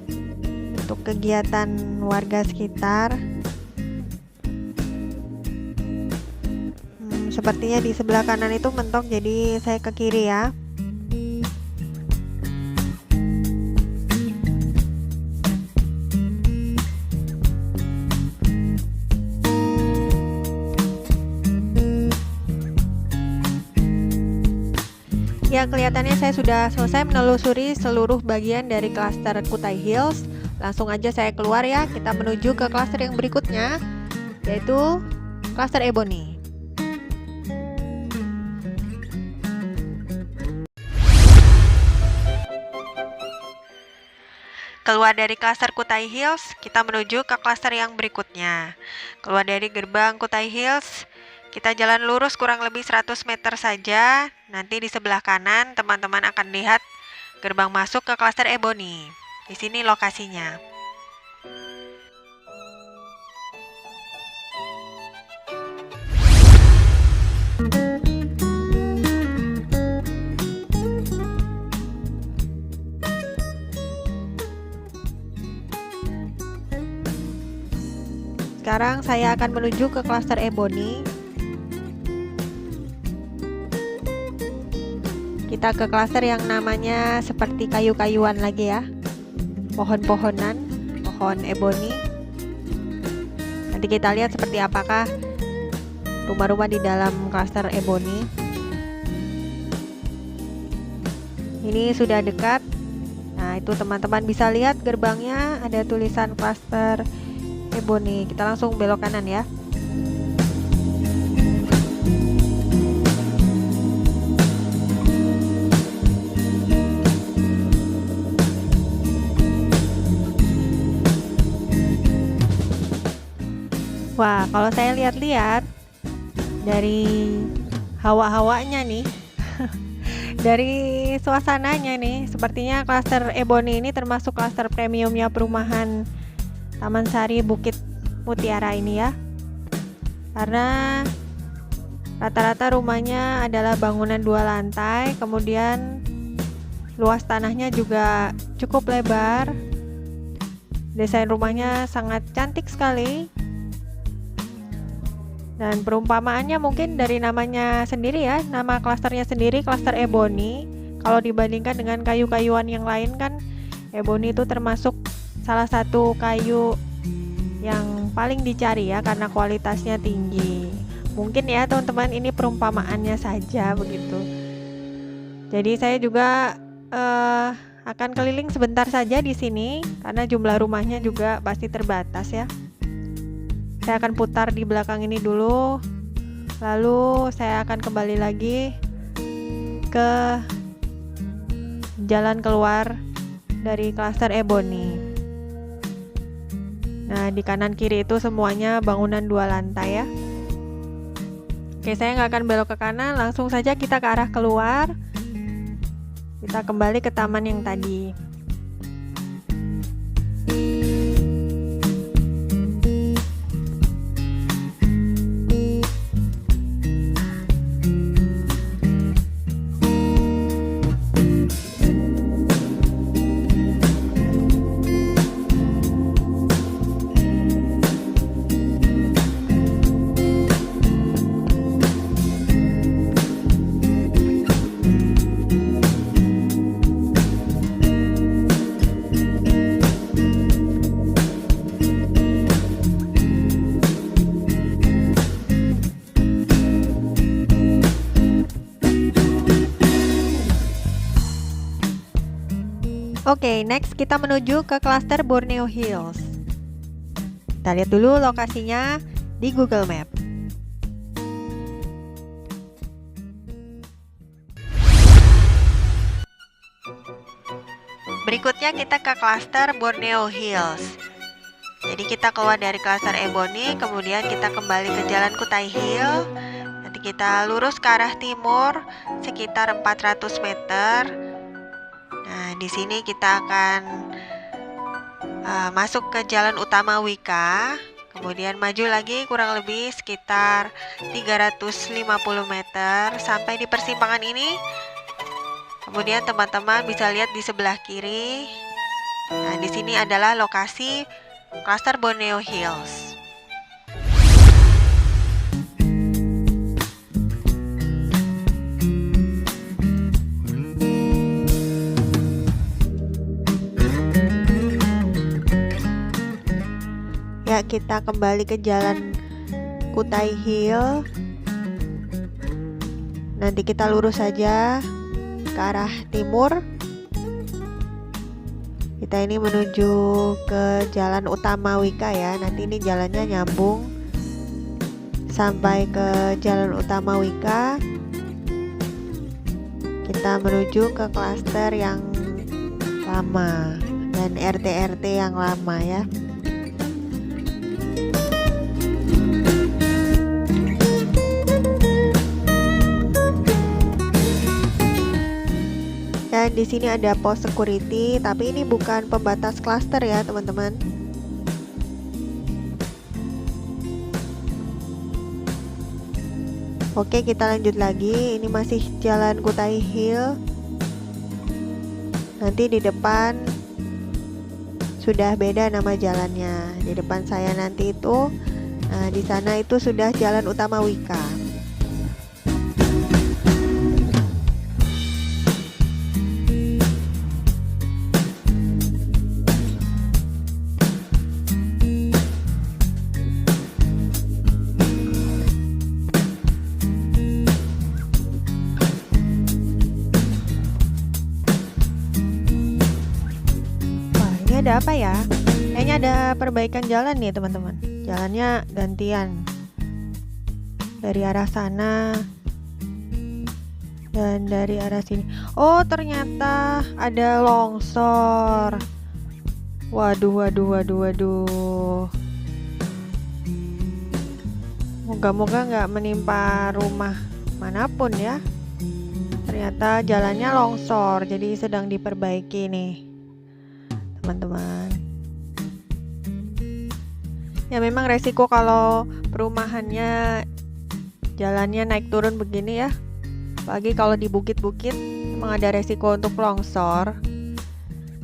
Speaker 1: untuk kegiatan warga sekitar. Sepertinya di sebelah kanan itu mentok, jadi saya ke kiri ya. Ya, kelihatannya saya sudah selesai menelusuri seluruh bagian dari klaster Kutai Hills. Langsung aja saya keluar ya, kita menuju ke klaster yang berikutnya, yaitu klaster Ebony. Keluar dari klaster Kutai Hills, kita menuju ke klaster yang berikutnya. Keluar dari gerbang Kutai Hills, kita jalan lurus kurang lebih 100 meter saja. Nanti di sebelah kanan teman-teman akan lihat gerbang masuk ke klaster Ebony. Di sini lokasinya. Sekarang saya akan menuju ke klaster Ebony. Kita ke klaster yang namanya seperti kayu-kayuan lagi ya, pohon-pohonan, pohon ebony. Nanti kita lihat seperti apakah rumah-rumah di dalam klaster Ebony. Ini sudah dekat. Nah, itu teman-teman bisa lihat gerbangnya ada tulisan klaster Ebony. Kita langsung belok kanan ya. Wah, kalau saya lihat-lihat dari hawa-hawanya nih, dari suasananya nih, sepertinya klaster Ebony ini termasuk klaster premiumnya perumahan Taman Sari Bukit Mutiara ini ya. Karena rata-rata rumahnya adalah bangunan 2 lantai, kemudian luas tanahnya juga cukup lebar. Desain rumahnya sangat cantik sekali. Dan perumpamaannya mungkin dari namanya sendiri ya, nama klasternya sendiri, klaster Ebony. Kalau dibandingkan dengan kayu-kayuan yang lain kan, Ebony itu termasuk salah satu kayu yang paling dicari ya, karena kualitasnya tinggi. Mungkin ya teman-teman, ini perumpamaannya saja begitu. Jadi saya juga akan keliling sebentar saja di sini, karena jumlah rumahnya juga pasti terbatas ya. Saya akan putar di belakang ini dulu, lalu saya akan kembali lagi ke jalan keluar dari klaster Ebony. Nah, di kanan kiri itu semuanya bangunan 2 lantai ya. Oke, saya nggak akan belok ke kanan, langsung saja kita ke arah keluar. Kita kembali ke taman yang tadi. Oke, next kita menuju ke klaster Borneo Hills. Kita lihat dulu lokasinya di Google Map. Berikutnya kita ke klaster Borneo Hills. Jadi kita keluar dari klaster Ebony, kemudian kita kembali ke jalan Kutai Hill. Nanti kita lurus ke arah timur sekitar 400 meter. Nah, di sini kita akan masuk ke jalan utama Wika, kemudian maju lagi kurang lebih sekitar 350 meter sampai di persimpangan ini. Kemudian teman-teman bisa lihat di sebelah kiri. Nah, di sini adalah lokasi klaster Borneo Hills. Ya, kita kembali ke jalan Kutai Hill. Nanti kita lurus saja. ke arah timur. Kita ini menuju ke jalan utama Wika ya. Nanti ini jalannya nyambung sampai ke jalan utama Wika. Kita menuju ke klaster yang lama dan RT-RT yang lama ya. Dan di sini ada pos security, tapi ini bukan pembatas klaster ya, teman-teman. Oke, kita lanjut lagi. Ini masih Jalan Kutai Hill. Nanti di depan sudah beda nama jalannya. Di depan saya nanti itu, nah di sana itu sudah jalan utama Wika. Ada apa ya? Kayaknya ada perbaikan jalan nih teman-teman. Jalannya gantian dari arah sana dan dari arah sini. Oh, ternyata ada longsor. Waduh. Moga-moga nggak menimpa rumah manapun ya. Ternyata jalannya longsor, jadi sedang diperbaiki nih teman-teman. Ya memang resiko kalau perumahannya jalannya naik turun begini ya, apalagi kalau di bukit-bukit memang ada resiko untuk longsor.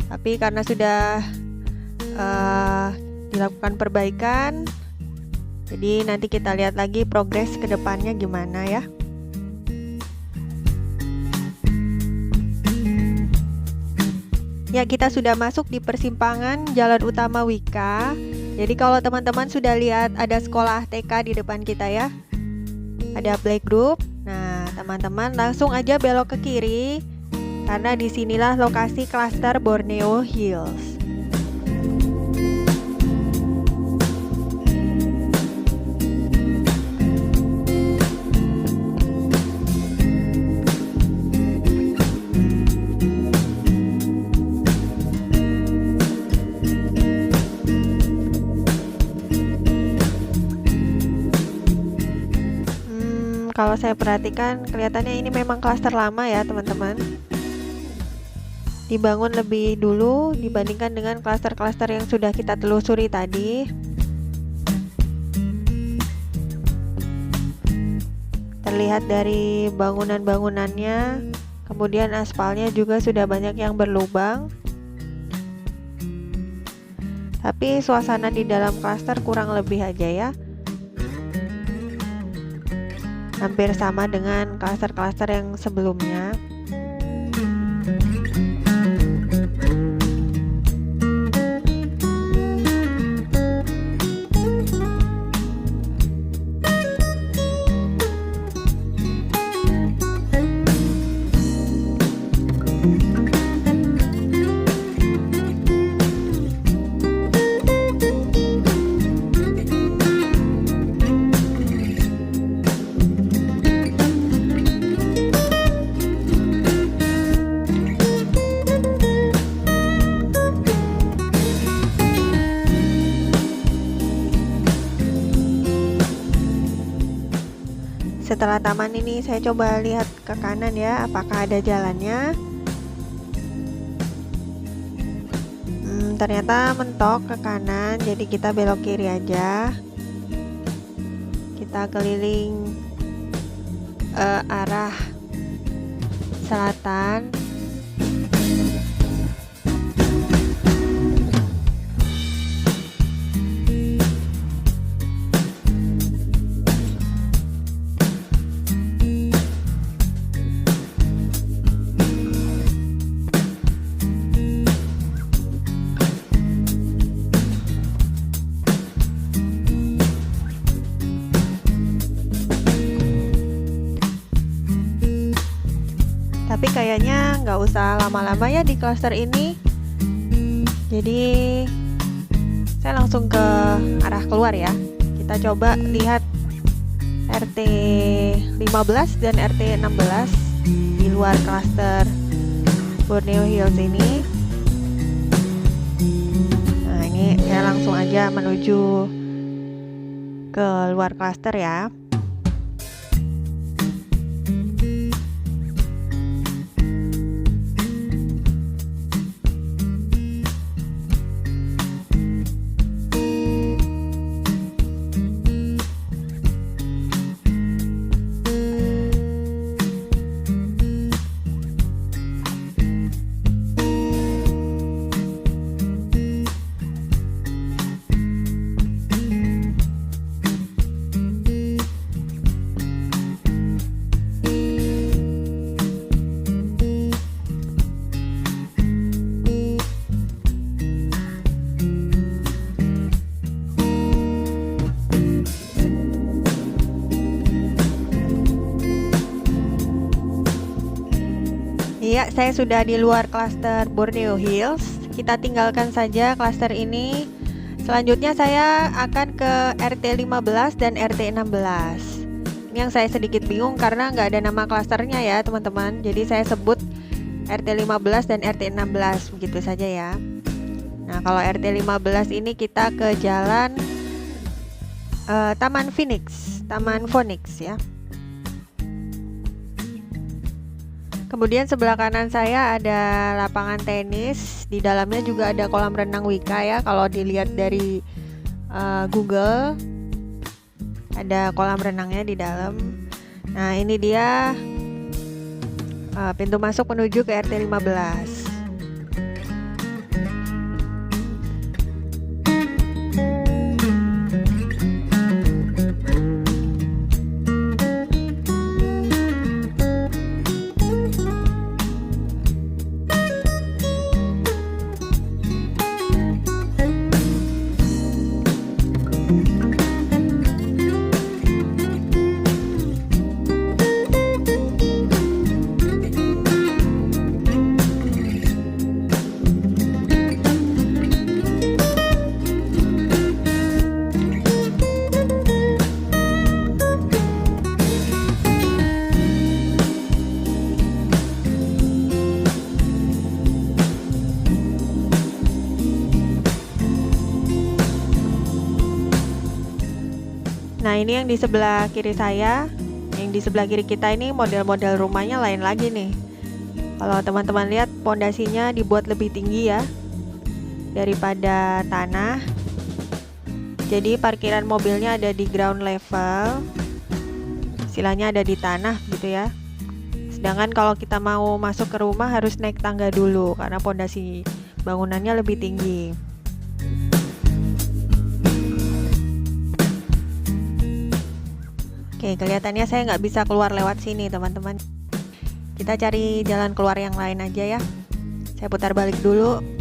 Speaker 1: Tapi karena sudah dilakukan perbaikan, jadi nanti kita lihat lagi progres ke depannya gimana ya. Ya, kita sudah masuk di persimpangan jalan utama Wika. Jadi kalau teman-teman sudah lihat ada sekolah TK di depan kita ya, ada playgroup. Nah, teman-teman langsung aja belok ke kiri karena disinilah lokasi klaster Borneo Hills. Kalau saya perhatikan kelihatannya ini memang klaster lama ya teman-teman. Dibangun lebih dulu dibandingkan dengan klaster-klaster yang sudah kita telusuri tadi. Terlihat dari bangunan-bangunannya, kemudian aspalnya juga sudah banyak yang berlubang. Tapi suasana di dalam klaster kurang lebih aja ya. Hampir sama dengan klaster-klaster yang sebelumnya. Setelah taman ini saya coba lihat ke kanan ya, apakah ada jalannya. Ternyata mentok ke kanan, jadi kita belok kiri aja. Kita keliling arah selatan. Tapi kayaknya nggak usah lama-lama ya di klaster ini. Jadi saya langsung ke arah keluar ya. Kita coba lihat RT 15 dan RT 16 di luar klaster Borneo Hills ini. Nah, ini saya langsung aja menuju ke luar klaster ya. Iya, saya sudah di luar klaster Borneo Hills. Kita tinggalkan saja klaster ini. Selanjutnya saya akan ke RT 15 dan RT 16. Ini yang saya sedikit bingung karena nggak ada nama klasternya ya teman-teman. Jadi saya sebut RT 15 dan RT 16 begitu saja ya. Nah, kalau RT 15 ini kita ke jalan Taman Phoenix ya. Kemudian sebelah kanan saya ada lapangan tenis, di dalamnya juga ada kolam renang Wika ya. Kalau dilihat dari Google, ada kolam renangnya di dalam. Nah, ini dia pintu masuk menuju ke RT 15. Nah, ini yang di sebelah kiri saya, yang di sebelah kiri kita ini model-model rumahnya lain lagi nih. Kalau teman-teman lihat, pondasinya dibuat lebih tinggi ya daripada tanah. Jadi parkiran mobilnya ada di ground level, istilahnya ada di tanah gitu ya. Sedangkan kalau kita mau masuk ke rumah harus naik tangga dulu karena pondasi bangunannya lebih tinggi. Oke, kelihatannya saya nggak bisa keluar lewat sini teman-teman. Kita cari jalan keluar yang lain aja ya. Saya putar balik dulu.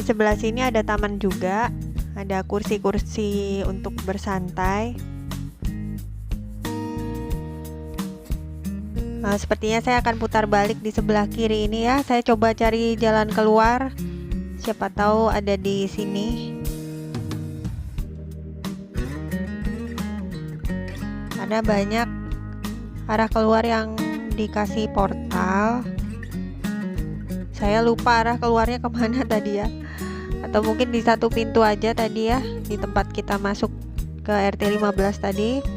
Speaker 1: sebelah sini ada taman juga, ada kursi-kursi untuk bersantai. Nah, sepertinya saya akan putar balik di sebelah kiri ini ya. Saya coba cari jalan keluar. Siapa tahu ada di sini. Ada banyak arah keluar yang dikasih portal. Saya lupa arah keluarnya kemana tadi ya. Atau mungkin di satu pintu aja tadi ya, di tempat kita masuk ke RT 15 tadi.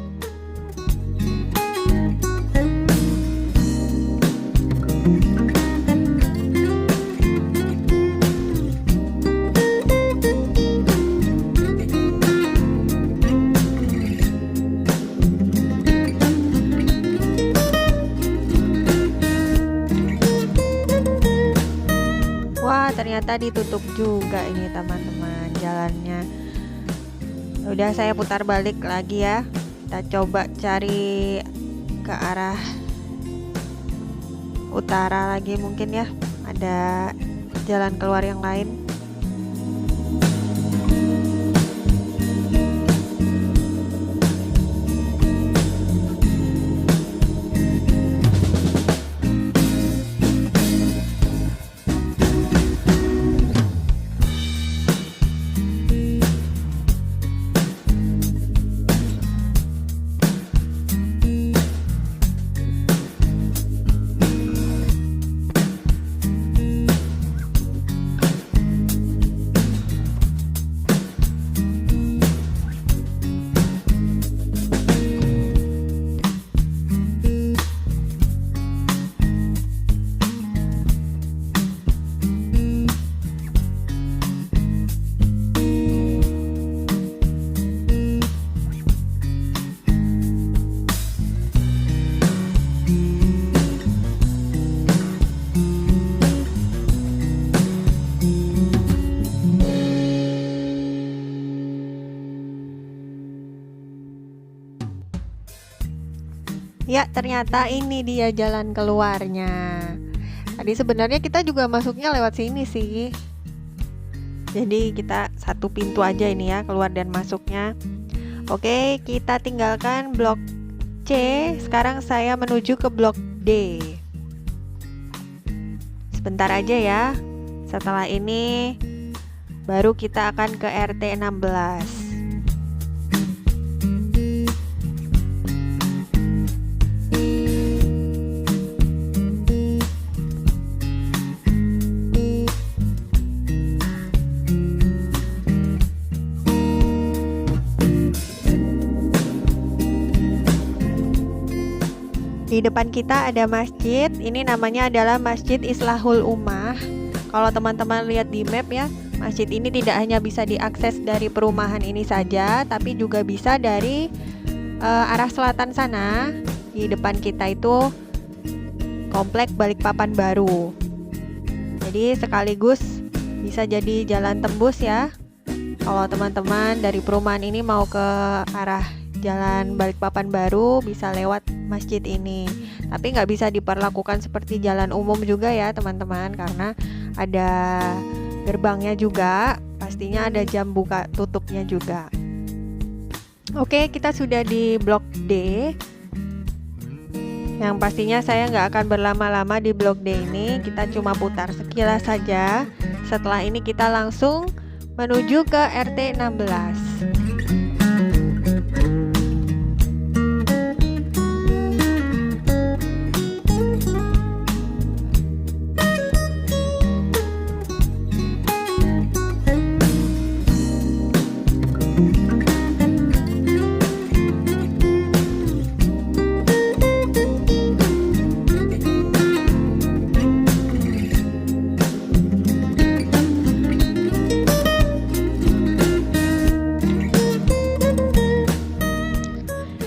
Speaker 1: Ternyata ditutup juga ini teman-teman jalannya. Udah, saya putar balik lagi ya. Kita coba cari ke arah utara lagi mungkin ya. Ada jalan keluar yang lain. Ya, ternyata ini dia jalan keluarnya. Tadi sebenarnya kita juga masuknya lewat sini sih. Jadi kita satu pintu aja ini ya, keluar dan masuknya. Oke, kita tinggalkan blok C. Sekarang saya menuju ke blok D. Sebentar aja ya. Setelah ini baru kita akan ke RT 16. Di depan kita ada masjid, ini namanya adalah Masjid Islahul Ummah. Kalau teman-teman lihat di map ya, masjid ini tidak hanya bisa diakses dari perumahan ini saja, tapi juga bisa dari arah selatan sana. Di depan kita itu komplek Balikpapan Baru. Jadi sekaligus bisa jadi jalan tembus ya. Kalau teman-teman dari perumahan ini mau ke arah jalan Balikpapan Baru, bisa lewat masjid ini. Tapi nggak bisa diperlakukan seperti jalan umum juga ya teman-teman, karena ada gerbangnya juga, pastinya ada jam buka tutupnya juga. Oke, kita sudah di blok D. Yang pastinya saya nggak akan berlama-lama di blok D ini, kita cuma putar sekilas saja. Setelah ini kita langsung menuju ke RT 16.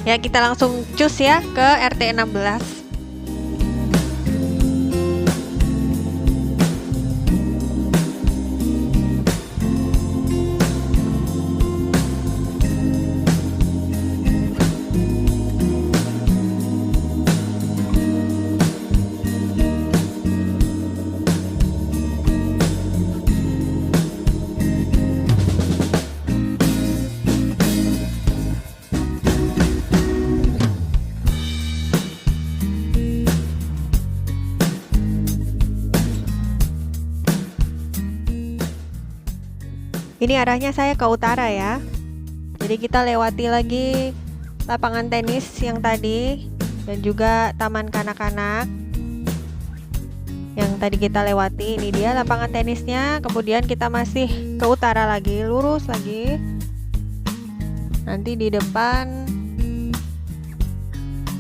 Speaker 1: Ya, kita langsung cus ya ke RT 16. Ini arahnya saya ke utara ya. Jadi kita lewati lagi lapangan tenis yang tadi dan juga taman kanak-kanak yang tadi kita lewati. Ini dia lapangan tenisnya. Kemudian kita masih ke utara lagi, lurus lagi. Nanti di depan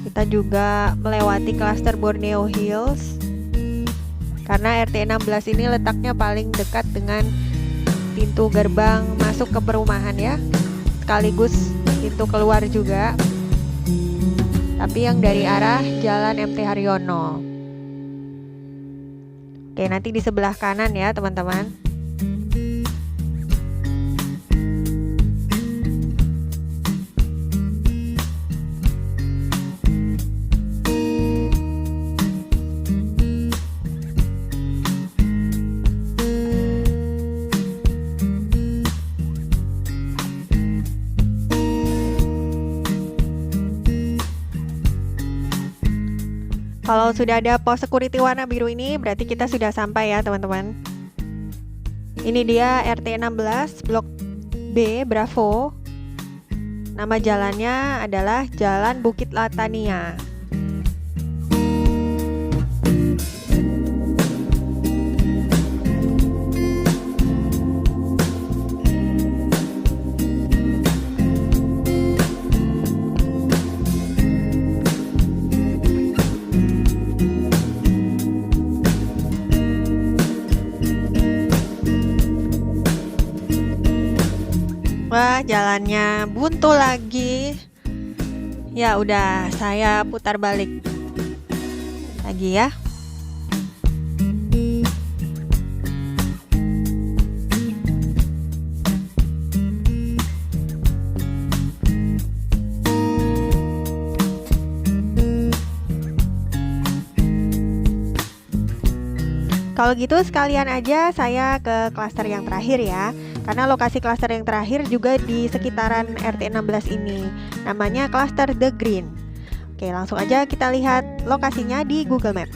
Speaker 1: kita juga melewati klaster Borneo Hills. Karena RT 16 ini letaknya paling dekat dengan pintu gerbang masuk ke perumahan ya, sekaligus pintu keluar juga, tapi yang dari arah Jalan MT Haryono. Oke, nanti di sebelah kanan ya teman-teman. Kalau sudah ada pos security warna biru ini, berarti kita sudah sampai ya teman-teman. Ini dia RT 16 Blok B Bravo. Nama jalannya adalah Jalan Bukit Latania. Wah, jalannya buntu lagi. Ya udah, saya putar balik lagi ya. Kalau gitu sekalian aja saya ke klaster yang terakhir ya. Karena lokasi klaster yang terakhir juga di sekitaran RT 16 ini. Namanya klaster The Green. Oke, langsung aja kita lihat lokasinya di Google Map.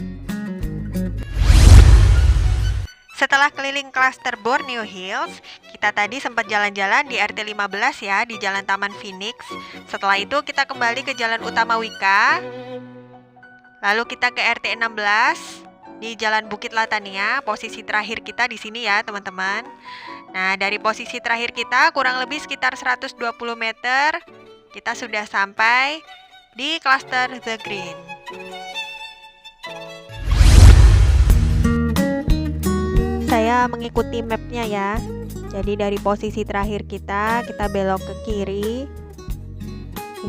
Speaker 1: Setelah keliling klaster Borneo Hills, kita tadi sempat jalan-jalan di RT 15 ya, di Jalan Taman Phoenix. Setelah itu kita kembali ke Jalan Utama Wika. Lalu kita ke RT 16 di Jalan Bukit Latania. Posisi terakhir kita di sini ya, teman-teman. Nah, dari posisi terakhir kita kurang lebih sekitar 120 meter, kita sudah sampai di klaster The Green. Saya mengikuti mapnya ya. Jadi dari posisi terakhir kita belok ke kiri.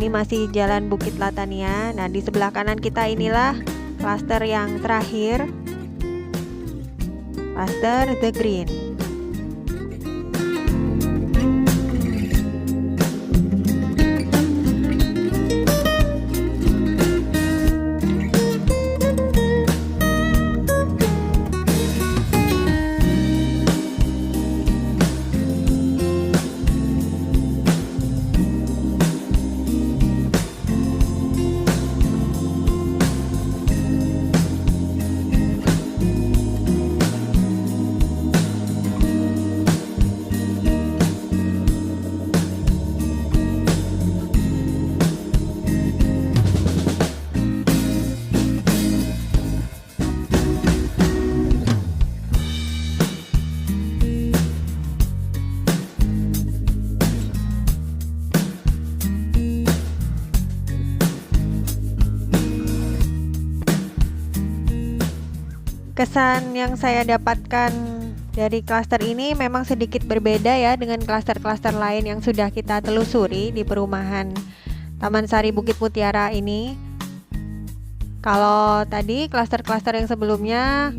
Speaker 1: Ini masih Jalan Bukit Latania. Nah, di sebelah kanan kita inilah klaster yang terakhir, klaster The Green. Kesan yang saya dapatkan dari klaster ini memang sedikit berbeda ya dengan klaster-klaster lain yang sudah kita telusuri di perumahan Taman Sari Bukit Mutiara ini. Kalau tadi klaster-klaster yang sebelumnya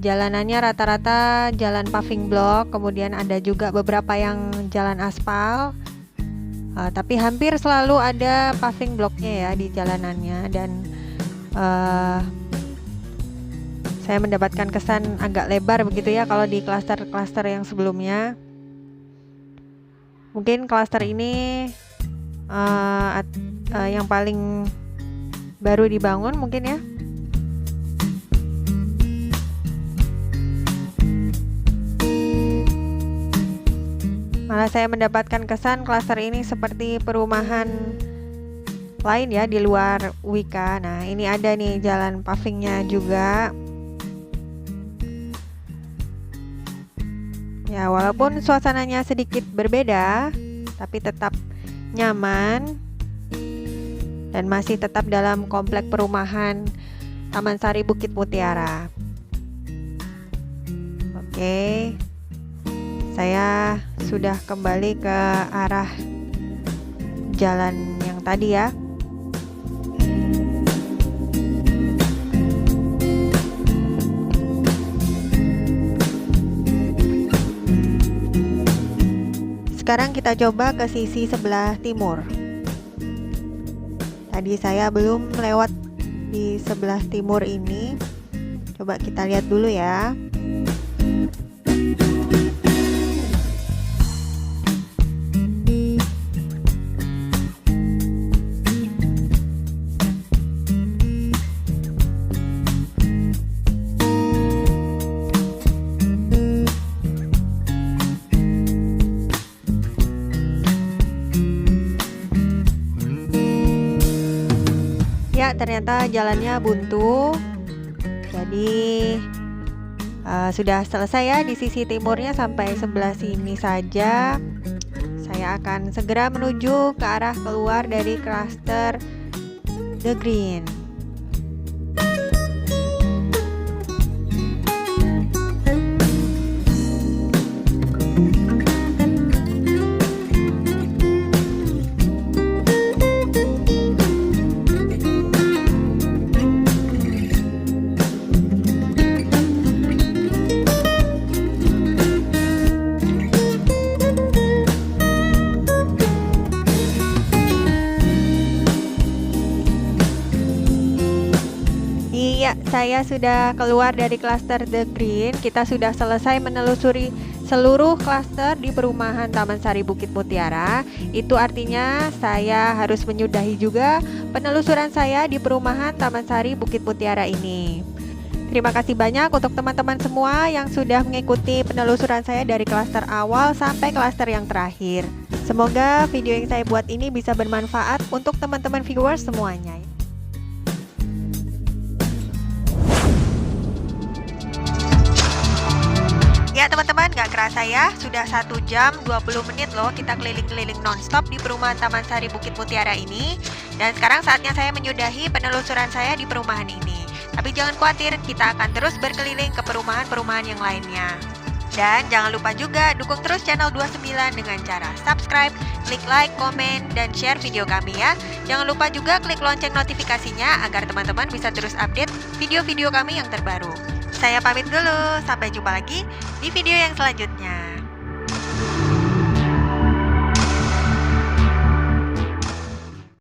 Speaker 1: jalanannya rata-rata jalan paving block, kemudian ada juga beberapa yang jalan aspal, tapi hampir selalu ada paving blocknya ya di jalanannya. Dan saya mendapatkan kesan agak lebar begitu ya kalau di klaster-klaster yang sebelumnya. Mungkin klaster ini yang paling baru dibangun mungkin ya. Malah saya mendapatkan kesan klaster ini seperti perumahan lain ya di luar Wika. Nah, ini ada nih jalan pavingnya juga. Ya, walaupun suasananya sedikit berbeda, tapi tetap nyaman dan masih tetap dalam komplek perumahan Taman Sari Bukit Mutiara. Oke, saya sudah kembali ke arah jalan yang tadi ya. Sekarang kita coba ke sisi sebelah timur. Tadi saya belum lewat di sebelah timur ini. Coba kita lihat dulu ya. Ya, ternyata jalannya buntu. Jadi sudah selesai ya di sisi timurnya, sampai sebelah sini saja. Saya akan segera menuju ke arah keluar dari klaster The Green. Iya, saya sudah keluar dari klaster The Green. Kita sudah selesai menelusuri seluruh klaster di perumahan Taman Sari Bukit Mutiara. Itu artinya saya harus menyudahi juga penelusuran saya di perumahan Taman Sari Bukit Mutiara ini. Terima kasih banyak untuk teman-teman semua yang sudah mengikuti penelusuran saya dari klaster awal sampai klaster yang terakhir. Semoga video yang saya buat ini bisa bermanfaat untuk teman-teman viewers semuanya. Ya teman-teman, gak kerasa ya, sudah 1 jam 20 menit loh kita keliling-keliling nonstop di perumahan Taman Sari Bukit Mutiara ini. Dan sekarang saatnya saya menyudahi penelusuran saya di perumahan ini. Tapi jangan khawatir, kita akan terus berkeliling ke perumahan-perumahan yang lainnya. Dan jangan lupa juga dukung terus channel 29 dengan cara subscribe, klik like, komen, dan share video kami ya. Jangan lupa juga klik lonceng notifikasinya agar teman-teman bisa terus update video-video kami yang terbaru. Saya pamit dulu, sampai jumpa lagi di video yang selanjutnya.